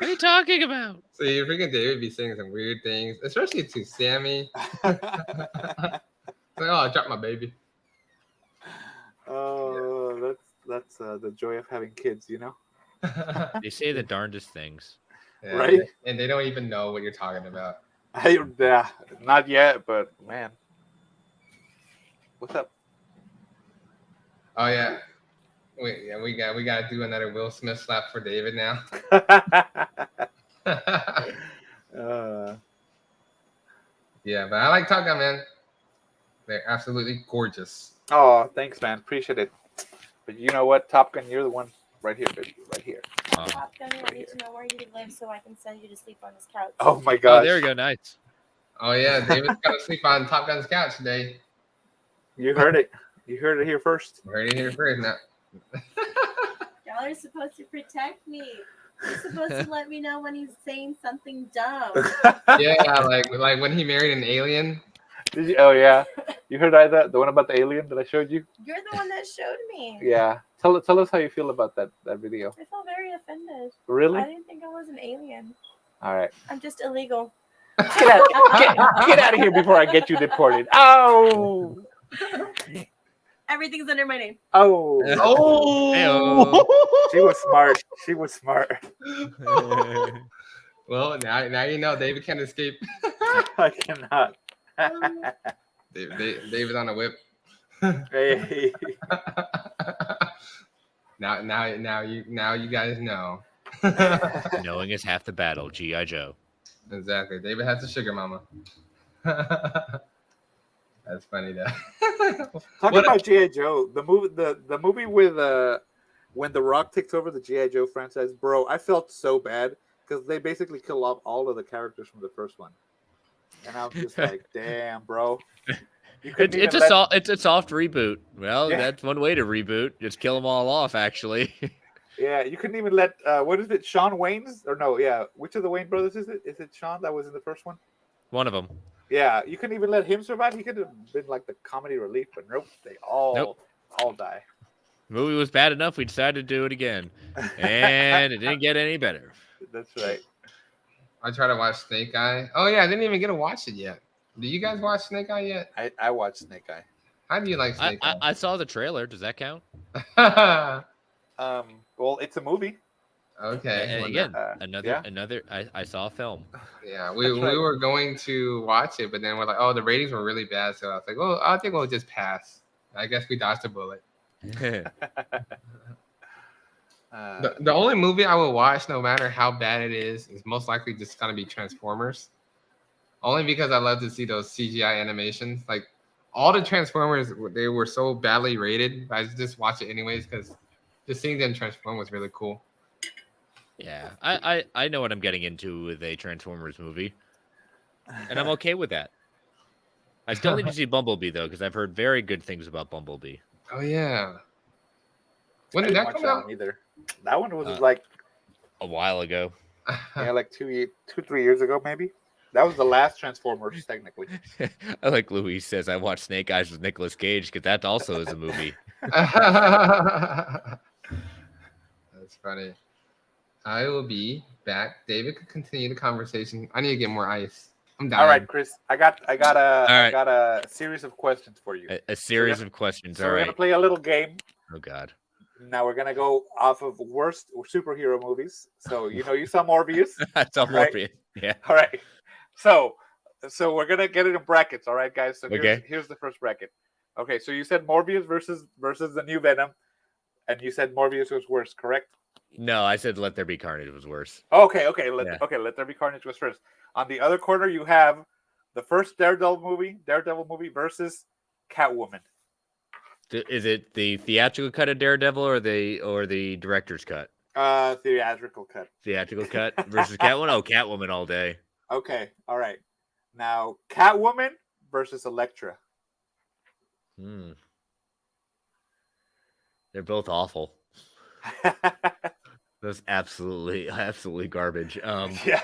are you talking about? See, freaking David be saying some weird things, especially to Sammy. Like, oh, I dropped my baby. Oh, that's the joy of having kids, you know? They say the darndest things. Yeah, Right? And they don't even know what you're talking about. Yeah, not yet, but man. What's up? Oh yeah. We got to do another Will Smith slap for David now. Yeah, but I like Top Gun, man. They're absolutely gorgeous. Oh, thanks, man. Appreciate it. But you know what, Top Gun, you're the one right here, baby, right here. Top Gun, I need to know where you live so I can send you to sleep on this couch. Oh my Oh, gosh. there we go. Nice. Oh yeah, David's got to sleep on Top Gun's couch today. You heard it. You heard it here first. We're already here first now. Y'all are supposed to protect me. You're supposed to let me know when he's saying something dumb. Yeah, like when he married an alien. Did you? Oh yeah. You heard that? The one about the alien that I showed you? You're the one that showed me. Yeah. Tell us how you feel about that video. I feel very offended. Really? I didn't think I was an alien. All right. I'm just illegal. Get out of here before I get you deported. Oh. Everything's under my name. Oh. Heyo. She was smart. Well, now you know David can't escape. I cannot. David's on a whip. Hey. Now you guys know. Knowing is half the battle. G.I. Joe. Exactly. David has a sugar mama. That's funny though. Talking about G.I. Joe, the movie with when The Rock takes over the G.I. Joe franchise, bro, I felt so bad because they basically kill off all of the characters from the first one. And I'm just like, damn, bro. You couldn't even It's a soft reboot. Well, Yeah. that's one way to reboot. Just kill them all off, actually. Yeah, you couldn't even let what is it, Sean Wayne's or no? Yeah, which of the Wayne brothers is it? Is it Sean that was in the first one? One of them. Yeah, you couldn't even let him survive. He could have been like the comedy relief, but nope, they all die. The movie was bad enough. We decided to do it again, and it didn't get any better. That's right. I tried to watch Snake Eye. Oh yeah, I didn't even get to watch it yet. Did you guys watch Snake Eye yet? I watched Snake Eye. How do you like Snake Eye? I saw the trailer. Does that count? Well, it's a movie. Okay. And well, again, yeah. another. I saw a film. Yeah, we were going to watch it, but then we're like, oh, the ratings were really bad, so I was like, well, I think we'll just pass. I guess we dodged a bullet. The only movie I will watch, no matter how bad it is most likely just gonna be Transformers. Only because I love to see those CGI animations. Like all the Transformers, they were so badly rated. But I just watch it anyways because just seeing them transform was really cool. Yeah, I know what I'm getting into with a Transformers movie, and I'm okay with that. I still need to see Bumblebee though, because I've heard very good things about Bumblebee. Oh yeah. When I did didn't that watch come out? one either. That one was like A while ago. like 3 years ago, maybe. That was the last Transformers, technically. I like Louise says I watched Snake Eyes with Nicolas Cage because that also is a movie. That's funny. I will be back. David could continue the conversation. I need to get more ice. I'm dying. All right, Chris. I got a series of questions for you. A series of questions. So All we're right. gonna play a little game. Oh God. Now we're gonna go off of worst superhero movies. So you saw Morbius. That's all right? Morbius. Yeah. All right. So we're gonna get it in brackets. All right, guys. So Okay. here's the first bracket. Okay. So you said Morbius versus the new Venom, and you said Morbius was worse, correct? No, I said Let There Be Carnage was worse. Okay. Yeah. Let There Be Carnage was first. On the other corner, you have the first Daredevil movie versus Catwoman. Is it the theatrical cut of Daredevil or the director's cut? Theatrical cut. Theatrical cut versus Catwoman? Oh, Catwoman all day. Okay, all right. Now, Catwoman versus Elektra. They're both awful. That's absolutely garbage. Yeah.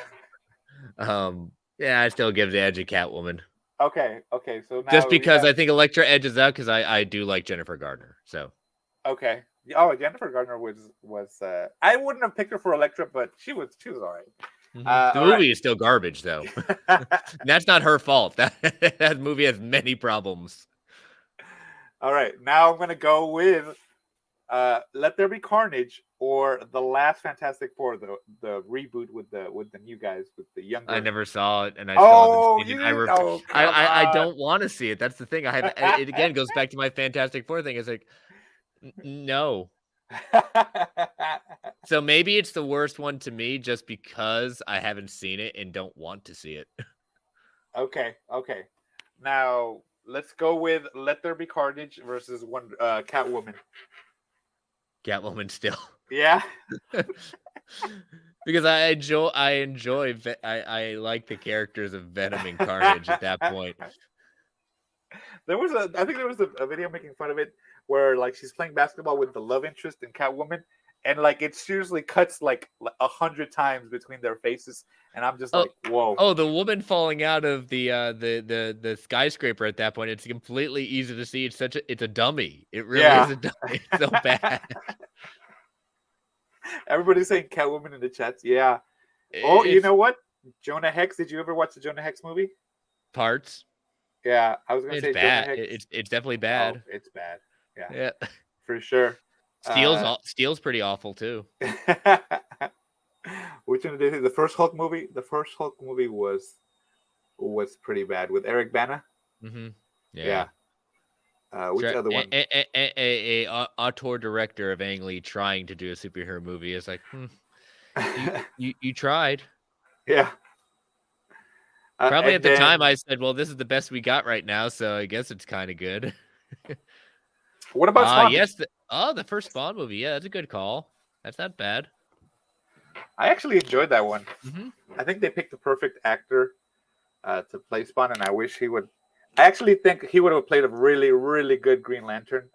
Yeah, I still give the edge to Catwoman. Okay. So now Just because I think Elektra edges out because I do like Jennifer Gardner. So okay. Oh, Jennifer Gardner was I wouldn't have picked her for Elektra, but she was all right. The movie is still garbage, though. That's not her fault. That movie has many problems. All right, now I'm gonna go with Let There Be Carnage or the last Fantastic Four, the reboot with the new guys with the younger. I never saw it, and I don't want to see it. That's the thing. It again goes back to my Fantastic Four thing. It's like no. So maybe it's the worst one to me just because I haven't seen it and don't want to see it. Okay. Now let's go with Let There Be Carnage versus Catwoman. Catwoman still. Yeah. Because I like the characters of Venom and Carnage at that point. I think there was a video making fun of it where like she's playing basketball with the love interest in Catwoman, and like it seriously cuts like 100 times between their faces, and I'm just like, whoa. Oh, the woman falling out of the skyscraper at that point, it's completely easy to see. It's a dummy. It really is a dummy. It's so bad. Everybody's saying Catwoman in the chats. Yeah. You know what? Jonah Hex. Did you ever watch the Jonah Hex movie? Parts. Yeah, I was gonna say bad. Jonah Hex. It's definitely bad. Oh, it's bad. Yeah. For sure. Steel's pretty awful too. Which one did the first Hulk movie? The first Hulk movie was pretty bad with Eric Bana. Mm-hmm. Yeah. Which other one? A auteur director of Ang Lee trying to do a superhero movie is like, you tried. Yeah. Probably at the time I said, well, this is the best we got right now, so I guess it's kind of good. What about Spawn? Yes. The first Spawn movie. Yeah, that's a good call. That's not bad. I actually enjoyed that one. Mm-hmm. I think they picked the perfect actor to play Spawn, and I wish he would. I actually think he would have played a really, really good Green Lantern.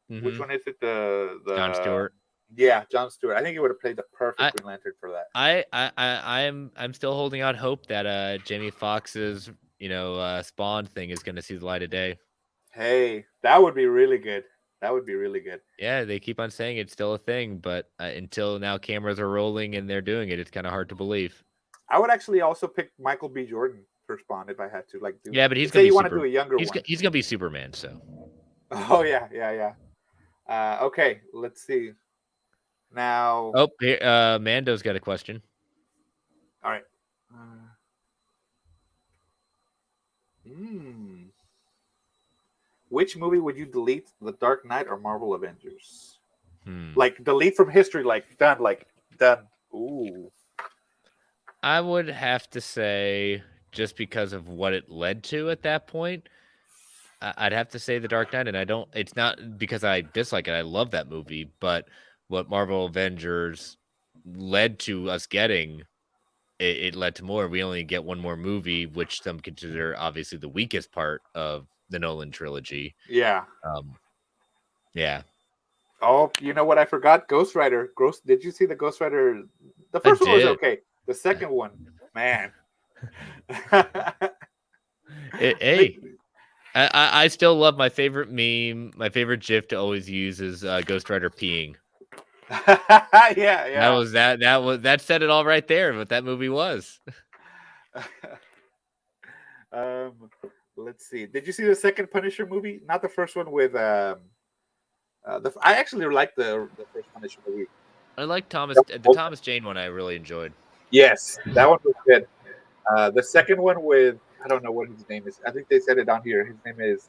Which one is it? The John Stewart. Yeah, John Stewart. I think he would have played the perfect Green Lantern for that. I'm still holding out hope that Jamie Foxx's Spawn thing is going to see the light of day. Hey, that would be really good. That would be really good. Yeah, they keep on saying it's still a thing, but until now cameras are rolling and they're doing it, it's kind of hard to believe. I would actually also pick Michael B. Jordan for Spawn if I had to. Yeah, but he's going to be want to do a younger one. He's going to be Superman, so. Oh yeah. Okay, let's see. Now. Oh, here, Mando's got a question. All right. Which movie would you delete? The Dark Knight or Marvel Avengers? Like delete from history, done. Ooh. I would have to say, just because of what it led to at that point, I'd have to say The Dark Knight. And it's not because I dislike it. I love that movie, but what Marvel Avengers led to us getting, it led to more. We only get one more movie, which some consider obviously the weakest part of the Nolan trilogy. Yeah. Yeah. Oh, you know what? I forgot. Ghost Rider. Did you see the Ghost Rider? The first one was okay. The second one, man. I still love my favorite meme. My favorite GIF to always use is Ghost Rider peeing. Yeah. That said it all right there. What that movie was. Let's see. Did you see the second Punisher movie? Not the first one with. I actually like the first Punisher movie. I like the Thomas Jane one. I really enjoyed. Yes, that one was good. The second one with, I don't know what his name is. I think they said it down here. His name is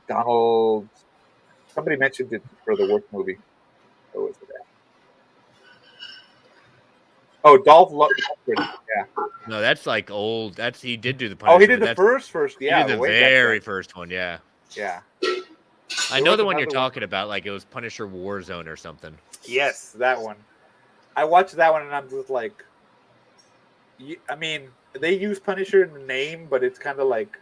Donald. Somebody mentioned it for the worst movie. What was it? Oh, Dolph Lundgren. Yeah. No, that's like old. He did do the Punisher. Oh, he did the first. Yeah, he did the very first one. Yeah. Yeah. I know the one you're talking about. Like it was Punisher Warzone or something. Yes, that one. I watched that one and I'm just like, I mean, they use Punisher in the name, but it's kind of like,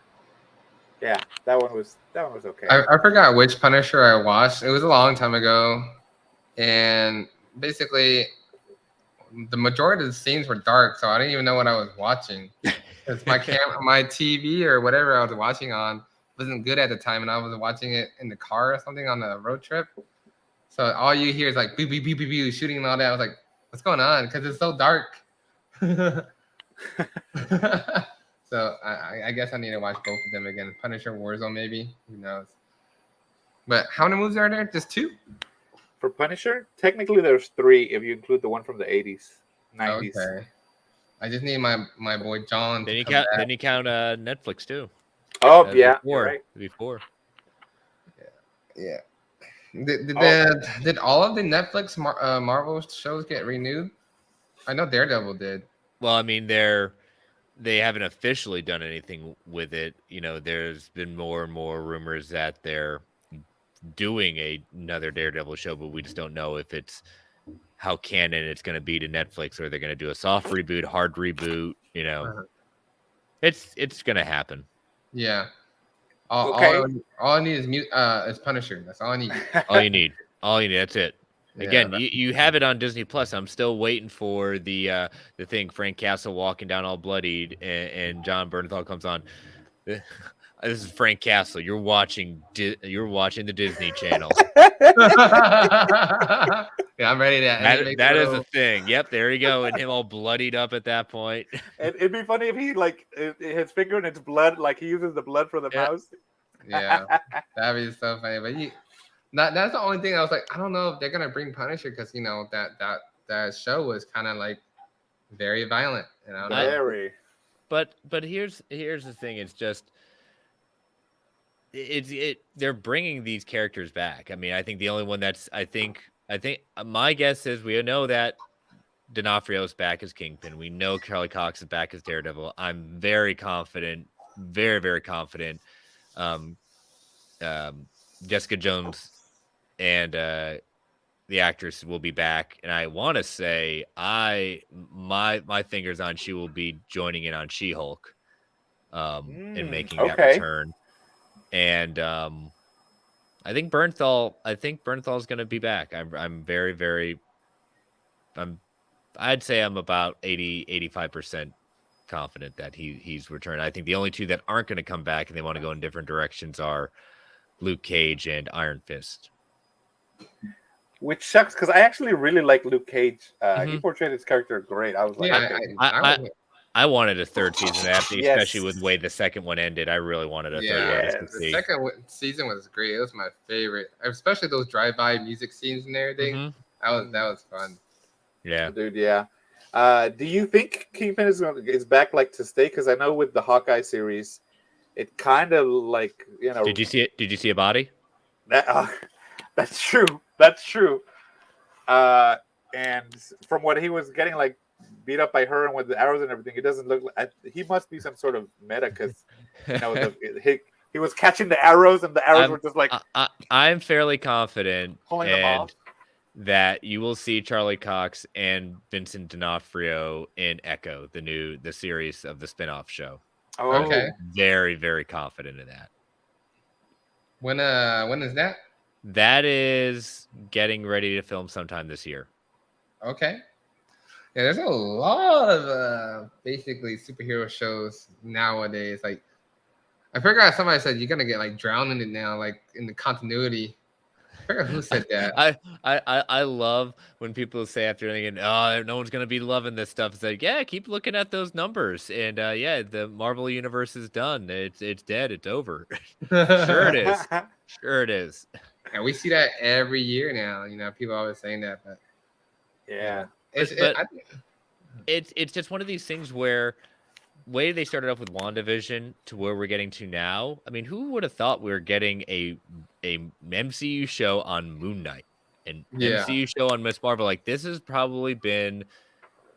yeah, that one was okay. I forgot which Punisher I watched. It was a long time ago, and basically, the majority of the scenes were dark, so I didn't even know what I was watching. It's my TV or whatever I was watching on wasn't good at the time, and I was watching it in the car or something on a road trip. So all you hear is like beep beep beep beep beep shooting and all that. I was like, what's going on? Because it's so dark. So I guess I need to watch both of them again. Punisher Warzone, maybe. Who knows? But how many movies are there? Just 2? For Punisher, technically there's 3 if you include the one from the 80s, 90s. Okay. I just need my boy John. Then you count Netflix too. Oh yeah, right. Before. Yeah. Did all of the Netflix Marvel shows get renewed? I know Daredevil did. Well, I mean, they haven't officially done anything with it. You know, there's been more and more rumors that they're doing another Daredevil show, but we just don't know if it's how canon it's going to be to Netflix, or they're going to do a soft reboot, hard reboot. You know, it's going to happen. Yeah. All I need is Punisher. That's all I need. All you need. That's it. Again, you have it on Disney Plus. I'm still waiting for the thing. Frank Castle walking down all bloodied, and John Bernthal comes on. This is Frank Castle. You're watching the Disney Channel. Yeah, I'm ready to. That is a thing. Yep, there you go. And him all bloodied up at that point. It'd be funny if he his finger in its blood, like he uses the blood for the mouse. Yeah, that'd be so funny. But that's the only thing I was like, I don't know if they're gonna bring Punisher because you know that show was kind of like very violent. You know, very. But here's the thing. It's just. They're bringing these characters back. I mean, I think the only one that's I think my guess is we know that D'Onofrio's back as Kingpin. We know Charlie Cox is back as Daredevil. I'm very confident, very, very confident. Jessica Jones and the actress will be back, and I want to say my fingers on she will be joining in on She-Hulk, and making that return. And I think Bernthal is going to be back. I'm very, very, I'd say I'm about 85% confident that he's returned. I think the only two that aren't going to come back and they want to go in different directions are Luke Cage and Iron Fist. Which sucks because I actually really like Luke Cage. He portrayed his character great. I was like, I wanted a third season of that, especially with the way the second one ended. I really wanted a third one. The second season was great. It was my favorite, especially those drive-by music scenes and everything. That was fun. Yeah, dude. Yeah. Do you think Kingpin is back like to stay? Because I know with the Hawkeye series, it kind of like Did you see it? Did you see a body? That's true. That's true. And from what he was getting like beat up by her and with the arrows and everything, it doesn't look like he must be some sort of meta because he was catching the arrows and the arrows were just like. I'm fairly confident pulling them off. That you will see Charlie Cox and Vincent D'Onofrio in Echo, the series of the spinoff show. Oh, okay. I'm very, very confident in that. When is that? That is getting ready to film sometime this year. Okay. Yeah, there's a lot of basically superhero shows nowadays. Like, I forgot somebody said you're gonna get like drowned in it now, like in the continuity. I forgot who said that. I love when people say after thinking, oh, no one's gonna be loving this stuff. It's like, yeah, keep looking at those numbers, and the Marvel universe is done. It's dead. It's over. Sure it is. Sure it is. And we see that every year now. People always saying that, but yeah. It's just one of these things where way they started off with WandaVision to where we're getting to now. I mean, who would have thought we were getting a MCU show on Moon Knight and MCU show on Miss Marvel? Like, this has probably been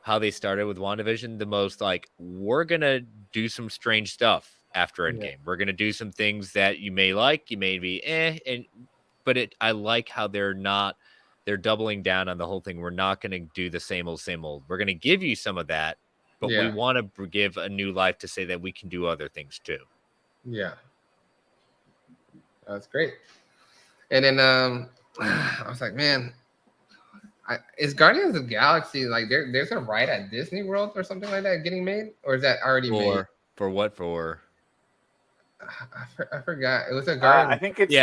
how they started with WandaVision. The most like, we're gonna do some strange stuff after Endgame. We're gonna do some things that you may like, you may be but I like how they're doubling down on the whole thing. We're not going to do the same old. We're going to give you some of that, but we want to give a new life to say that we can do other things too. Yeah. That's great. And then I was like, man, is Guardians of the Galaxy like there's a ride at Disney World or something like that getting made? Or is that already made? For what? For I forgot. It was a Guardian. I think it's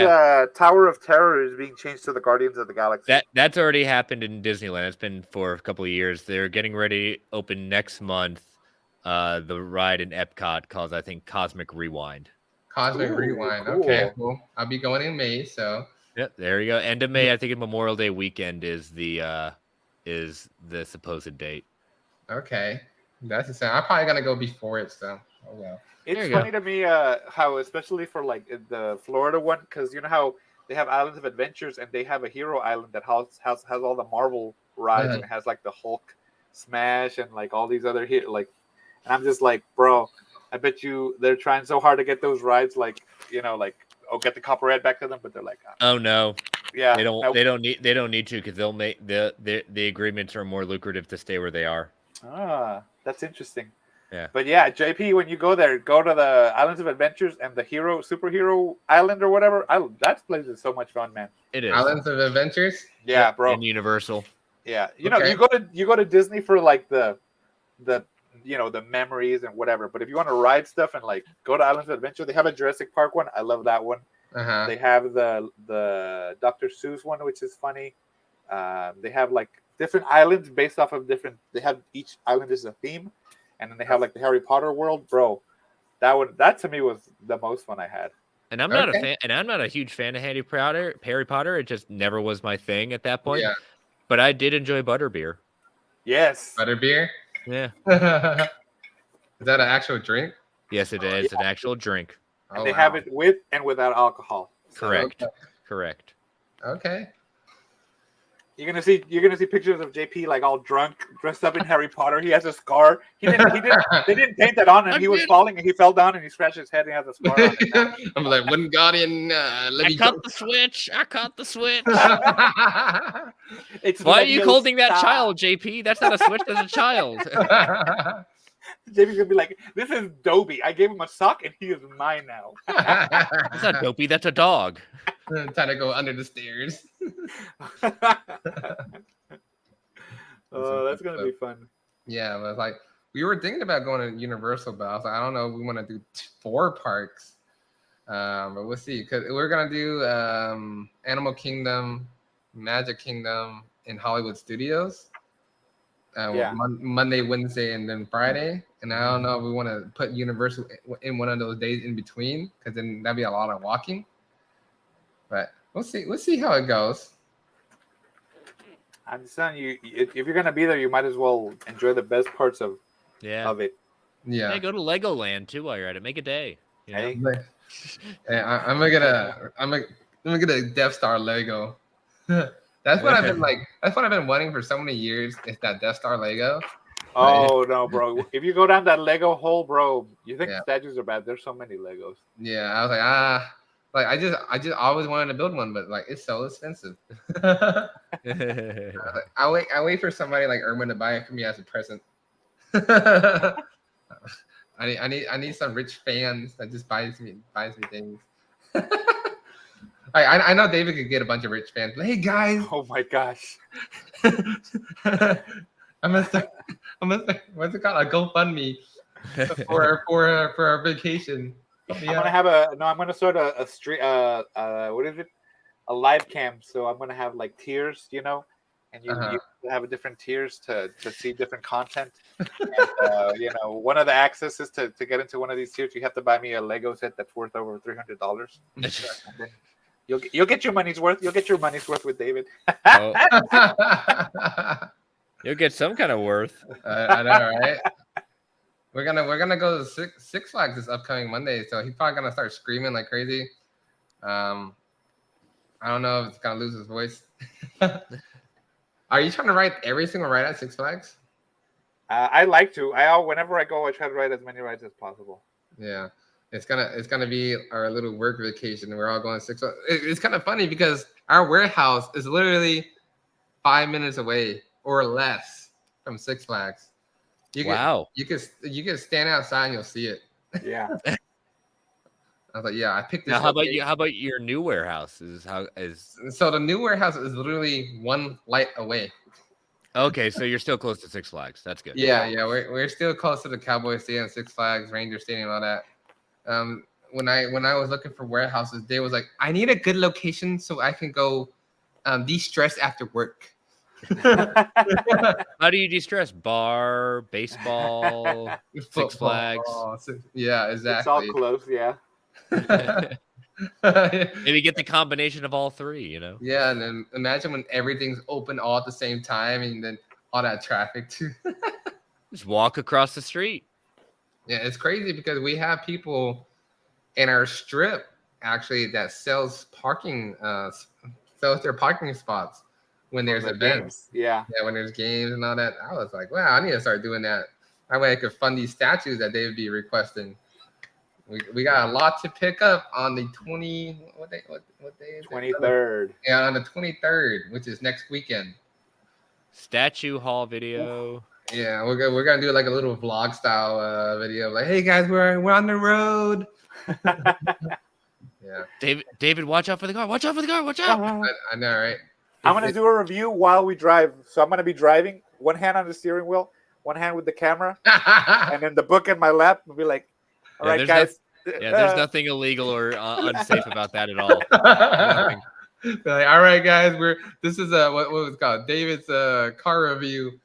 Tower of Terror is being changed to the Guardians of the Galaxy. That's already happened in Disneyland. It's been for a couple of years. They're getting ready to open next month. The ride in Epcot called, I think, Cosmic Rewind. Rewind. Cool. Okay, cool. I'll be going in May, so. Yep, there you go. End of May. I think Memorial Day weekend is the supposed date. Okay, that's the same. I'm probably gonna go before it, so. Oh well. It's funny to me how, especially for like the Florida one, because you know how they have Islands of Adventures and they have a Hero Island that has all the Marvel rides and it has like the Hulk Smash and like all these other and I'm just like, bro, I bet they're trying so hard to get those rides get the copyright back to them, but they're like, oh no, yeah, they don't need to because they'll make the agreements are more lucrative to stay where they are. That's interesting. Yeah. But yeah, JP, when you go there, go to the Islands of Adventures and the Superhero Island or whatever. That place is so much fun, man. It is. Islands of Adventures? Yeah, bro. And Universal. Yeah. You go to Disney for like the memories and whatever. But if you want to ride stuff and like go to Islands of Adventure, they have a Jurassic Park one. I love that one. They have the Dr. Seuss one, which is funny. They have like different islands based off of different. They have each island is a theme. And then they have like the Harry Potter world, bro. That to me was the most fun I had. And I'm not a fan, and I'm not a huge fan of Harry Potter. It just never was my thing at that point. Yeah. But I did enjoy butterbeer. Yes. Butterbeer? Yeah. Is that an actual drink? Yes, it is. It's an actual drink. And they have it with and without alcohol. Correct. Correct. Okay. You're gonna see pictures of JP like all drunk, dressed up in Harry Potter. He has a scar. They didn't paint that on him. He was falling and he fell down and he scratched his head and he has a scar on it. I'm like, Wingardium. Let me caught the switch. I caught the switch. Why are you holding that child, JP? That's not a switch. That's a child. JP's gonna be like, this is Dobie. I gave him a sock and he is mine now. That's not Dopey. That's a dog. I'm trying to go under the stairs. Oh, that's gonna be fun. Yeah, but like we were thinking about going to Universal, but I was like, I don't know if we want to do 4 parks. But we'll see, because we're gonna do Animal Kingdom, Magic Kingdom, and Hollywood Studios. Monday, Wednesday, and then Friday. And I don't know if we want to put Universal in one of those days in between, because then that'd be a lot of walking. But we'll see. We'll see how it goes. I'm just telling you, if you're gonna be there, you might as well enjoy the best parts of it. Yeah. Hey, go to Legoland too while you're at it. Make a day. You know? Hey, I'm gonna get a Death Star Lego. That's what I've been like. That's what I've been wanting for so many years. Is that Death Star Lego? Oh no, bro! If you go down that Lego hole, bro, you think the statues are bad? There's so many Legos. Yeah, I was like, I just always wanted to build one, but like it's so expensive. I wait for somebody like Irma to buy it for me as a present. I need some rich fans that just buys me things. I know David could get a bunch of rich fans. But, hey guys! Oh my gosh! I'm gonna start. What's it called? A GoFundMe for our vacation. I'm gonna start a stream. What is it? A live cam. So I'm gonna have like tiers, you know, and you have different tiers to see different content. And, you know, one of the accesses to get into one of these tiers, you have to buy me a Lego set that's worth over $300. You'll get your money's worth. You'll get your money's worth with David. You'll get some kind of worth. I know, right? We're gonna go to Six Flags this upcoming Monday, so he's probably gonna start screaming like crazy. I don't know if it's gonna lose his voice. Are you trying to ride every single ride at Six Flags? I like to. Whenever I go, I try to ride as many rides as possible. Yeah, it's gonna be our little work vacation. We're all going to Six Flags. It's kind of funny because our warehouse is literally 5 minutes away or less from Six Flags. You can stand outside and you'll see it. Yeah. I was like, yeah, I picked this. Now, how about your new warehouse? So the new warehouse is literally one light away. Okay, so you're still close to Six Flags. That's good. Yeah, we're still close to the Cowboy Stadium, Six Flags, Ranger Stadium, all that. When I was looking for warehouses, Dave was like, I need a good location so I can go de-stress after work. How do you de-stress? Bar, baseball, Six Flags. Yeah, exactly. It's all close, yeah. Maybe get the combination of all three, you know? Yeah, and then imagine when everything's open all at the same time and then all that traffic too. Just walk across the street. Yeah, it's crazy because we have people in our strip actually that sells their parking spots when there's events. Yeah, when there's games and all that. I was like, wow, I need to start doing that. That way I could fund these statues that they would be requesting. We got a lot to pick up on the what day is 23rd. it? Yeah, on the 23rd, which is next weekend. Statue hall video. Yeah, we're gonna do like a little vlog style video. Like, hey guys, we're on the road. Yeah. David, watch out for the car. Watch out for the car. Watch out. I know, right? I'm gonna do a review while we drive. So I'm gonna be driving, one hand on the steering wheel, one hand with the camera, and then the book in my lap. We'll be like, all right, guys. There's nothing illegal or unsafe about that at all. Like, all right, guys, this is what was it called? David's car review.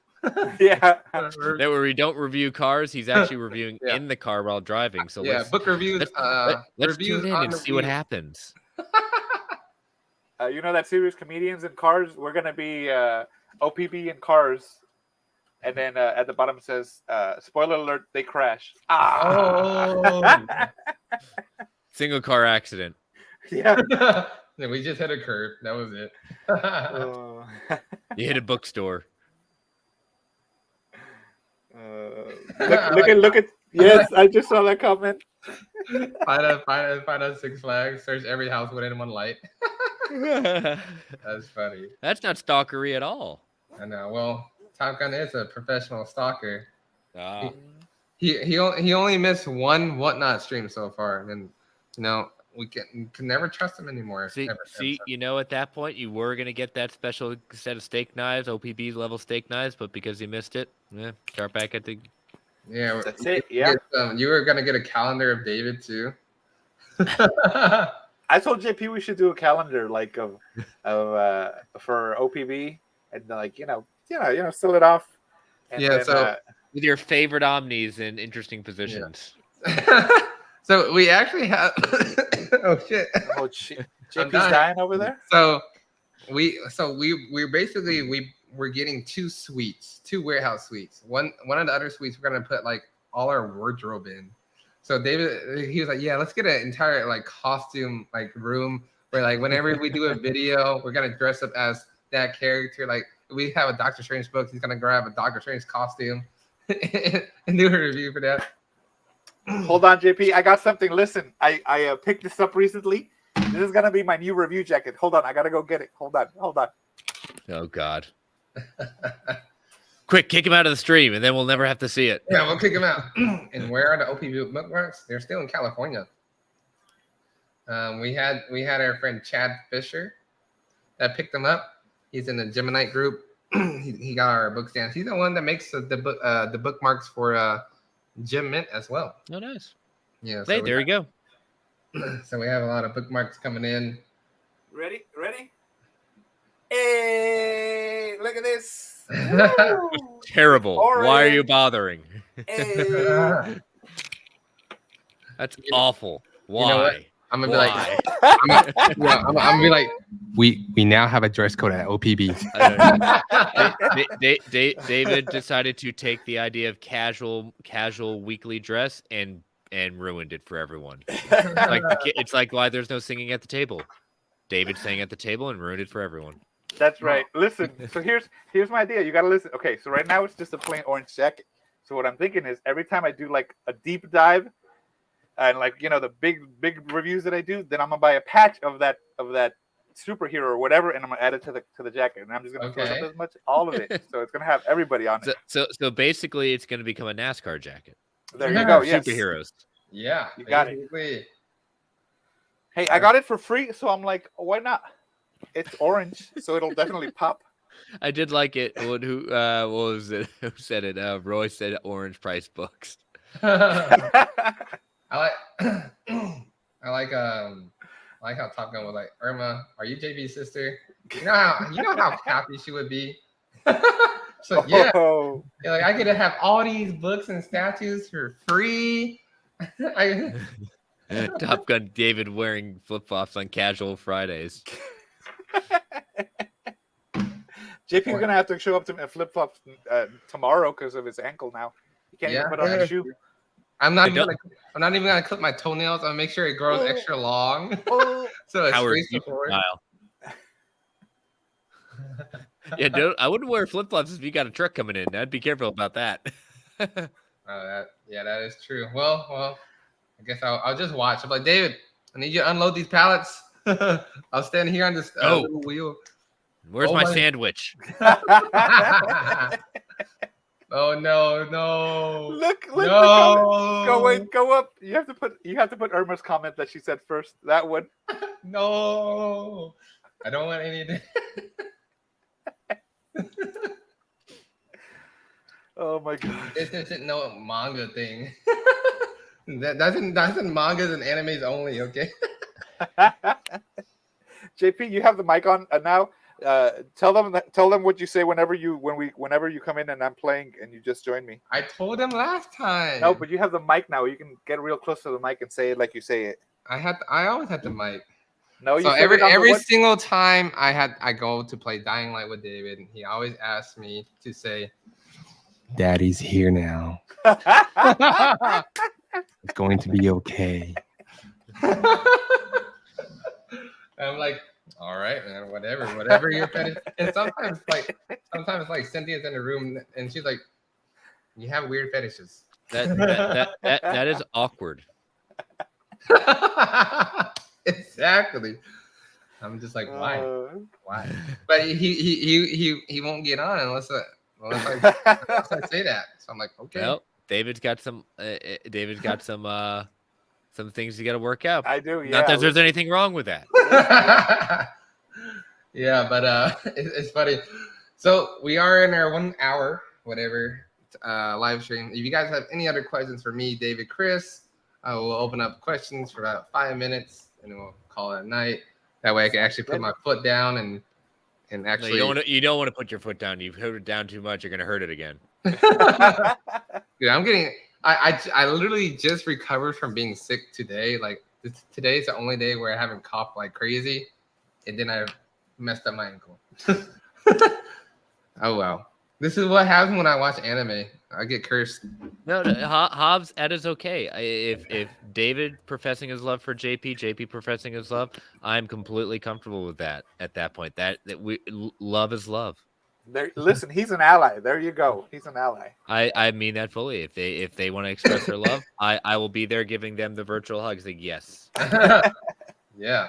Yeah. That where we don't review cars, he's actually reviewing in the car while driving. So book reviews. Let's tune in and see what happens. You know that series, Comedians in Cars? We're gonna be OPB in Cars. And then at the bottom it says, spoiler alert, they crash. Oh. Single car accident. Yeah. We just hit a curve. That was it. You hit a bookstore. Look at. Yes, I just saw that comment. Find a Six Flags. Search every house within one light. That's funny. That's not stalkery at all. I know. Well, Top Gun is a professional stalker. Ah. He only missed one Whatnot stream so far, and we can never trust him anymore. See, at that point, you were going to get that special set of steak knives, OPB level steak knives, but because you missed it, start back at the... Yeah, that's it. Yeah, you were going to get a calendar of David too. I told JP we should do a calendar like of for OPB and seal it off. And yeah, then, so with your favorite Omnis in interesting positions. Yeah. So we actually have. Oh shit! Oh shit! JP's dying over there. So we're getting two warehouse suites. One of the other suites we're gonna put like all our wardrobe in. So David, he was like, "Yeah, let's get an entire like costume like room where like whenever we do a video, we're gonna dress up as that character. Like we have a Doctor Strange book, he's gonna grab a Doctor Strange costume and do a review for that." Hold on, JP. I got something. Listen, I picked this up recently. This is gonna be my new review jacket. Hold on, I gotta go get it. Hold on. Oh God! Quick, kick him out of the stream, and then we'll never have to see it. Yeah, we'll kick him out. And where are the OPB bookmarks? They're still in California. We had our friend Chad Fisher that picked them up. He's in the Gemini group. he got our book stands. He's the one that makes the bookmarks for Gem Mint as well. Oh, nice. Yeah. Hey, there you go. So we have a lot of bookmarks coming in. Ready? Hey, look at this. Terrible. Orange. Why are you bothering? Hey. That's awful. Why? You know what? I'm gonna Why? be like, I'm gonna be like, we now have a dress code at OPB. David decided to take the idea of casual weekly dress and ruined it for everyone. It's like why there's no singing at the table. David sang at the table and ruined it for everyone. That's right. Listen, so here's my idea. You gotta listen. Okay, so right now it's just a plain orange jacket. So what I'm thinking is every time I do like a deep dive and like the big reviews that I do, then I'm gonna buy a patch of that superhero or whatever, and I'm gonna add it to the jacket, and I'm just gonna fill it up as much, all of it. So it's gonna have everybody on it. So basically, it's gonna become a NASCAR jacket. There you go. Yes. Superheroes. Yeah, you got it. Hey, I got it for free, so I'm like, why not? It's orange, so it'll definitely pop. I did like it. Who what was it? Who said it? Roy said orange price books. I like how Top Gun was like, Irma, are you JB's sister? You know how happy she would be. So yeah, like I get to have all these books and statues for free. Top Gun David wearing flip-flops on casual Fridays. JP's gonna have to show up to flip-flops tomorrow because of his ankle now. He can't even put on a shoe. I'm not even gonna clip my toenails. I'm gonna make sure it grows extra long. So it's straight forward. Yeah, dude, I wouldn't wear flip-flops if you got a truck coming in. I'd be careful about that. That is true. Well, I guess I'll just watch. I'm like, David, I need you to unload these pallets. I'll stand here on this little wheel. Where's my sandwich? Oh no! Look! No! Go up. You have to put Irma's comment that she said first. That one. No, I don't want anything. Oh my god! This isn't no manga thing. That's in mangas and animes only. Okay. JP, you have the mic on now. Tell them what you say whenever you come in and I'm playing and you just join me. I told them last time. No, but you have the mic now. You can get real close to the mic and say it like you say it. I always had the mic. No, so every single time I go to play Dying Light with David, he always asks me to say, "Daddy's here now. It's going to be okay." I'm like, All right, man. Whatever your fetish. And sometimes like Cynthia's in the room and she's like, "You have weird fetishes." That is awkward. Exactly. I'm just like, why? Why? But he won't get on unless I say that. So I'm like, okay. Well, David's got some some things you got to work out. I do. Yeah. Not that there's anything wrong with that. Yeah, but it's funny. So we are in our 1 hour, whatever, live stream. If you guys have any other questions for me, David, Chris, I will open up questions for about 5 minutes, and then we'll call it a night. That way, I can actually put my foot down and actually. No, you don't want to put your foot down. You've hurt it down too much. You're gonna hurt it again. Dude, I'm getting. I literally just recovered from being sick today. Like today is the only day where I haven't coughed like crazy, and then I messed up my ankle. Oh wow. This is what happens when I watch anime. I get cursed. No, Hobbs, that is okay. If David professing his love for JP professing his love, I'm completely comfortable with that. At that point, love is love. Listen, he's an ally. There you go. He's an ally. I mean that fully. If they want to express their love, I will be there giving them the virtual hugs. Like yes. Yeah,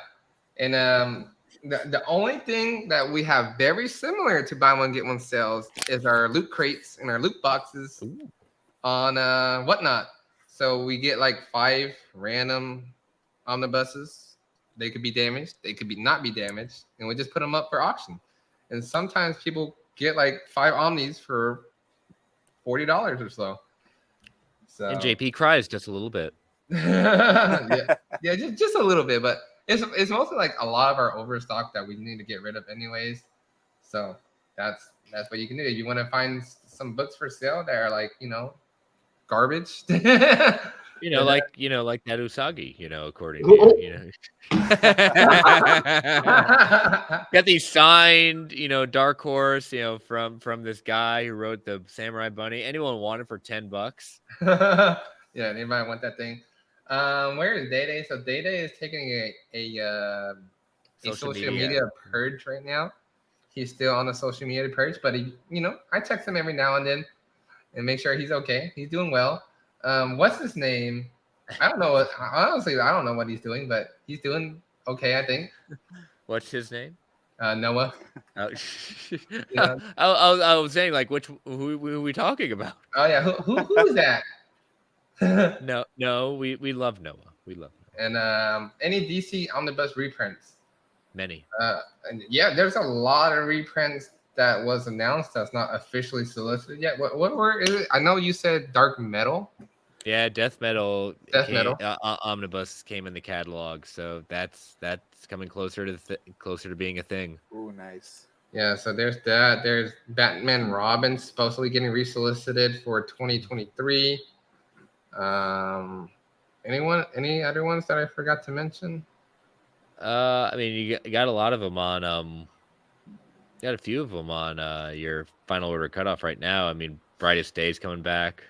and the only thing that we have very similar to buy one get one sales is our loot crates and our loot boxes. Ooh. On Whatnot. So we get like 5 random omnibuses. They could be damaged. They could not be damaged, and we just put them up for auction. And sometimes people get like 5 omnis for $40 or so. So and JP cries just a little bit. yeah, just a little bit, but it's mostly like a lot of our overstock that we need to get rid of anyways. So that's what you can do. If you want to find some books for sale that are like, garbage. like that Usagi, according to you. Got these signed, Dark Horse, from this guy who wrote the Samurai Bunny. Anyone want it for $10? Yeah, anybody want that thing? Where is Day? So Day is taking a social media purge right now. He's still on a social media purge, but he, I text him every now and then and make sure he's okay. He's doing well. What's his name? I don't know. Honestly, I don't know what he's doing, but he's doing okay, I think. What's his name? Noah. I was saying, like, who are we talking about? Oh yeah, who is that? No, we love Noah. We love Noah. And any DC Omnibus reprints? Many. And yeah, there's a lot of reprints that was announced that's not officially solicited yet. What were is it? I know you said Dark Metal. Yeah, Death Metal. Metal. Omnibus came in the catalog, so that's coming closer to being a thing. Ooh, nice. Yeah, so there's that. There's Batman Robin supposedly getting resolicited for 2023. Any other ones that I forgot to mention? I mean, you got a lot of them on. Got a few of them on your final order cutoff right now. I mean, Brightest Day's coming back,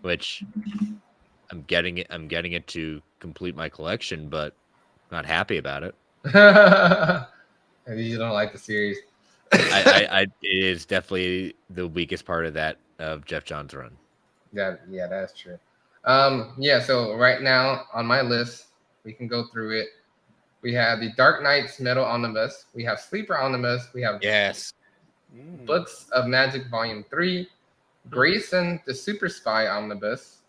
which I'm getting it to complete my collection, but not happy about it. You don't like the series. It is definitely the weakest part of Jeff Johns' run. Yeah, that's true. So right now on my list, we can go through it. We have the Dark Knights Metal Omnibus. We have Sleeper Omnibus. We have Books of Magic Volume 3, Grayson the Super Spy Omnibus,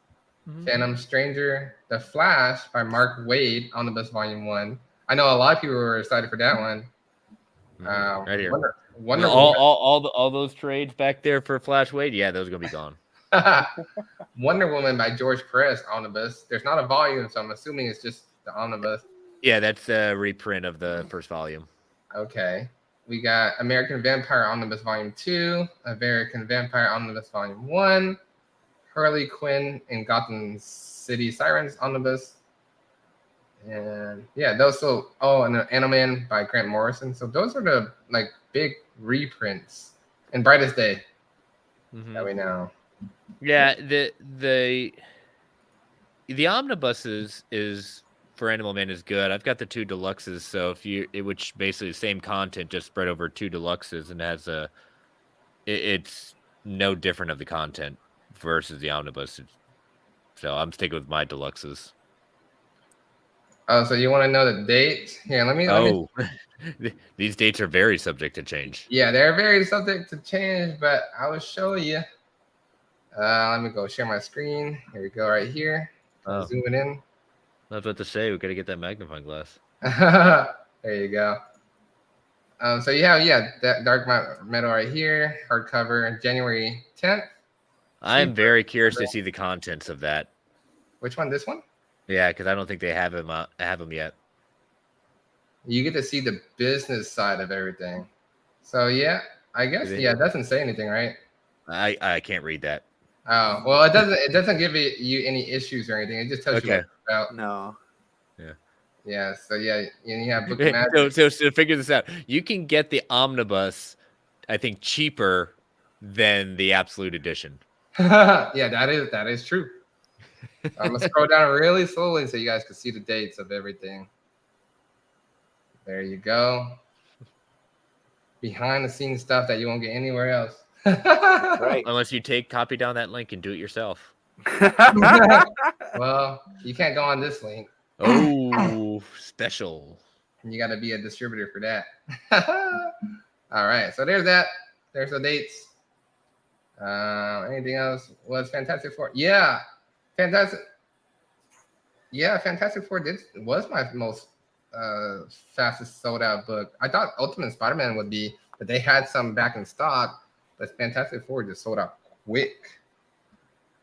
Phantom Stranger, The Flash by Mark Waid Omnibus Volume 1. I know a lot of people were excited for that one. Right here. Wonder all those trades back there for Flash Waid, yeah, those are gonna be gone. Wonder Woman by George Perez Omnibus. There's not a volume, so I'm assuming it's just the Omnibus. Yeah, that's a reprint of the first volume. Okay. We got American Vampire Omnibus Volume 2, American Vampire Omnibus Volume 1, Harley Quinn and Gotham City Sirens Omnibus. And yeah, those and Animan by Grant Morrison. So those are the big reprints. And Brightest Day that we know. Yeah, the omnibuses is for Animal Man is good. I've got the 2 deluxes, so which basically the same content just spread over 2 deluxes, and has it's no different of the content versus the omnibus. So I'm sticking with my deluxes. Oh, so you want to know the dates? Here, let me. These dates are very subject to change. Yeah, they're very subject to change, but I will show you. Let me go share my screen. Here we go, right here. Oh. Zoom it in. I was about to say, we got to get that magnifying glass. There you go. So that Dark Metal right here, hardcover, January 10th. I'm very curious to see the contents of that. Which one? This one? Yeah, because I don't think they have them yet. You get to see the business side of everything. So yeah, I guess it doesn't say anything, right? I can't read that. Oh well, it doesn't give you any issues or anything. It just tells you about. No. Yeah. Yeah. So yeah, you have Book of Magic. So to figure this out, you can get the omnibus, I think, cheaper than the absolute edition. Yeah, that is true. I'm gonna scroll down really slowly so you guys can see the dates of everything. There you go. Behind the scenes stuff that you won't get anywhere else. Right. Unless you copy down that link and do it yourself. Well, you can't go on this link. Oh, special. You got to be a distributor for that. All right. So there's that. There's the dates. Anything else? Was Fantastic Four? Yeah. Fantastic Four was my most fastest sold out book. I thought Ultimate Spider-Man would be, but they had some back in stock. But Fantastic Four just sold out quick.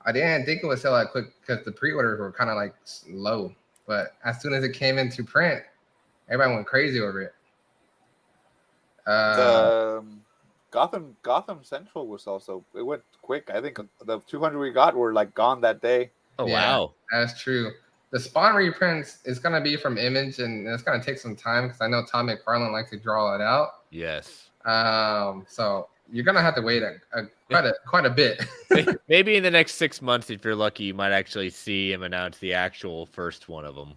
I didn't think it would sell out quick because the pre-orders were kind of like low. But as soon as it came into print, everybody went crazy over it. Gotham Central was also, it went quick. I think the 200 we got were like gone that day. Oh, yeah, wow. That's true. The Spawn reprints is going to be from Image, and it's going to take some time because I know Todd McFarlane likes to draw it out. Yes. So you're going to have to wait quite a bit. Maybe in the next 6 months, if you're lucky, you might actually see him announce the actual first one of them.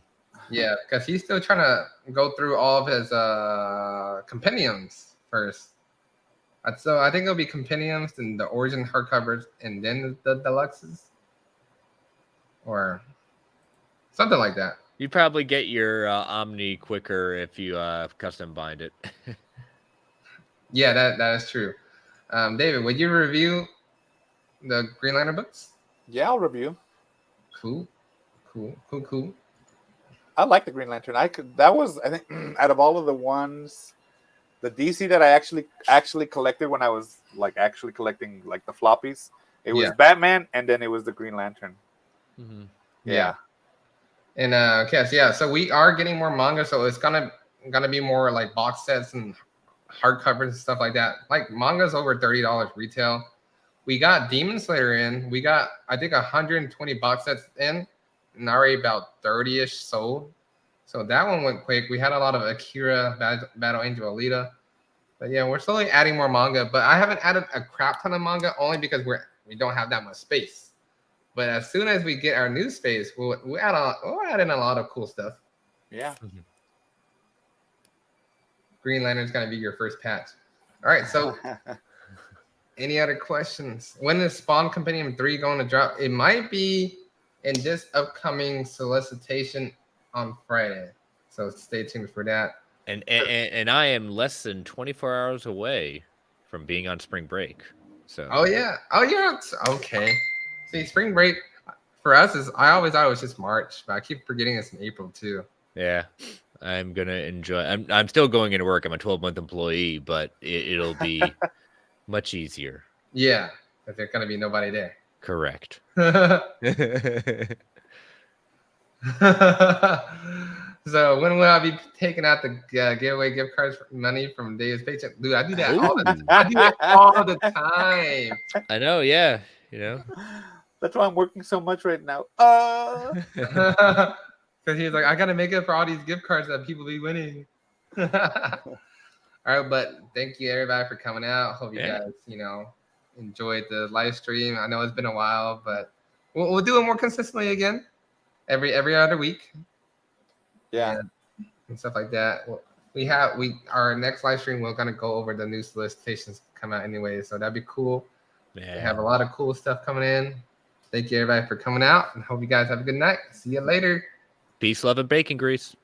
Yeah, because he's still trying to go through all of his compendiums first. So I think it'll be compendiums and the origin hardcovers and then the deluxes. Or something like that. You probably get your Omni quicker if you custom bind it. Yeah, that is true. David, would you review the Green Lantern books? Yeah, I'll review. Cool. I like the Green Lantern. That was, I think, out of all of the ones, the DC that I actually collected when I was like actually collecting like the floppies. It was Batman, and then it was the Green Lantern. Mm-hmm. Yeah. And so we are getting more manga, so it's gonna be more like box sets and hardcovers and stuff like that. Like manga's over $30 retail. We got Demon Slayer in. We got, I think, 120 box sets in, and already about 30-ish sold. So that one went quick. We had a lot of Akira, Battle Angel Alita. But yeah, we're slowly adding more manga. But I haven't added a crap ton of manga only because we don't have that much space. But as soon as we get our new space, we'll add in a lot of cool stuff. Yeah. Mm-hmm. Green Lantern's gonna be your first patch. All right, so any other questions? When is Spawn Compendium 3 going to drop? It might be in this upcoming solicitation on Friday. So stay tuned for that. And I am less than 24 hours away from being on spring break. So Oh yeah. Okay. See, spring break for us is, I always thought it was just March, but I keep forgetting it's in April too. Yeah, I'm gonna enjoy. I'm still going into work. I'm a 12-month employee, but it'll be much easier. Yeah, if there's gonna be nobody there. Correct. So when will I be taking out the giveaway gift cards money from Dave's paycheck? Dude, I do that all the time. I know. Yeah, you know. That's why I'm working so much right now. Because he's like, I gotta make it for all these gift cards that people be winning. All right, but thank you everybody for coming out. Hope you guys, enjoyed the live stream. I know it's been a while, but we'll do it more consistently again, every other week. Yeah. and stuff like that. Well, our next live stream, we're gonna go over the new solicitations come out anyway, so that'd be cool. Yeah. We have a lot of cool stuff coming in. Thank you everybody for coming out, and hope you guys have a good night. See you later. Peace, love, and bacon grease.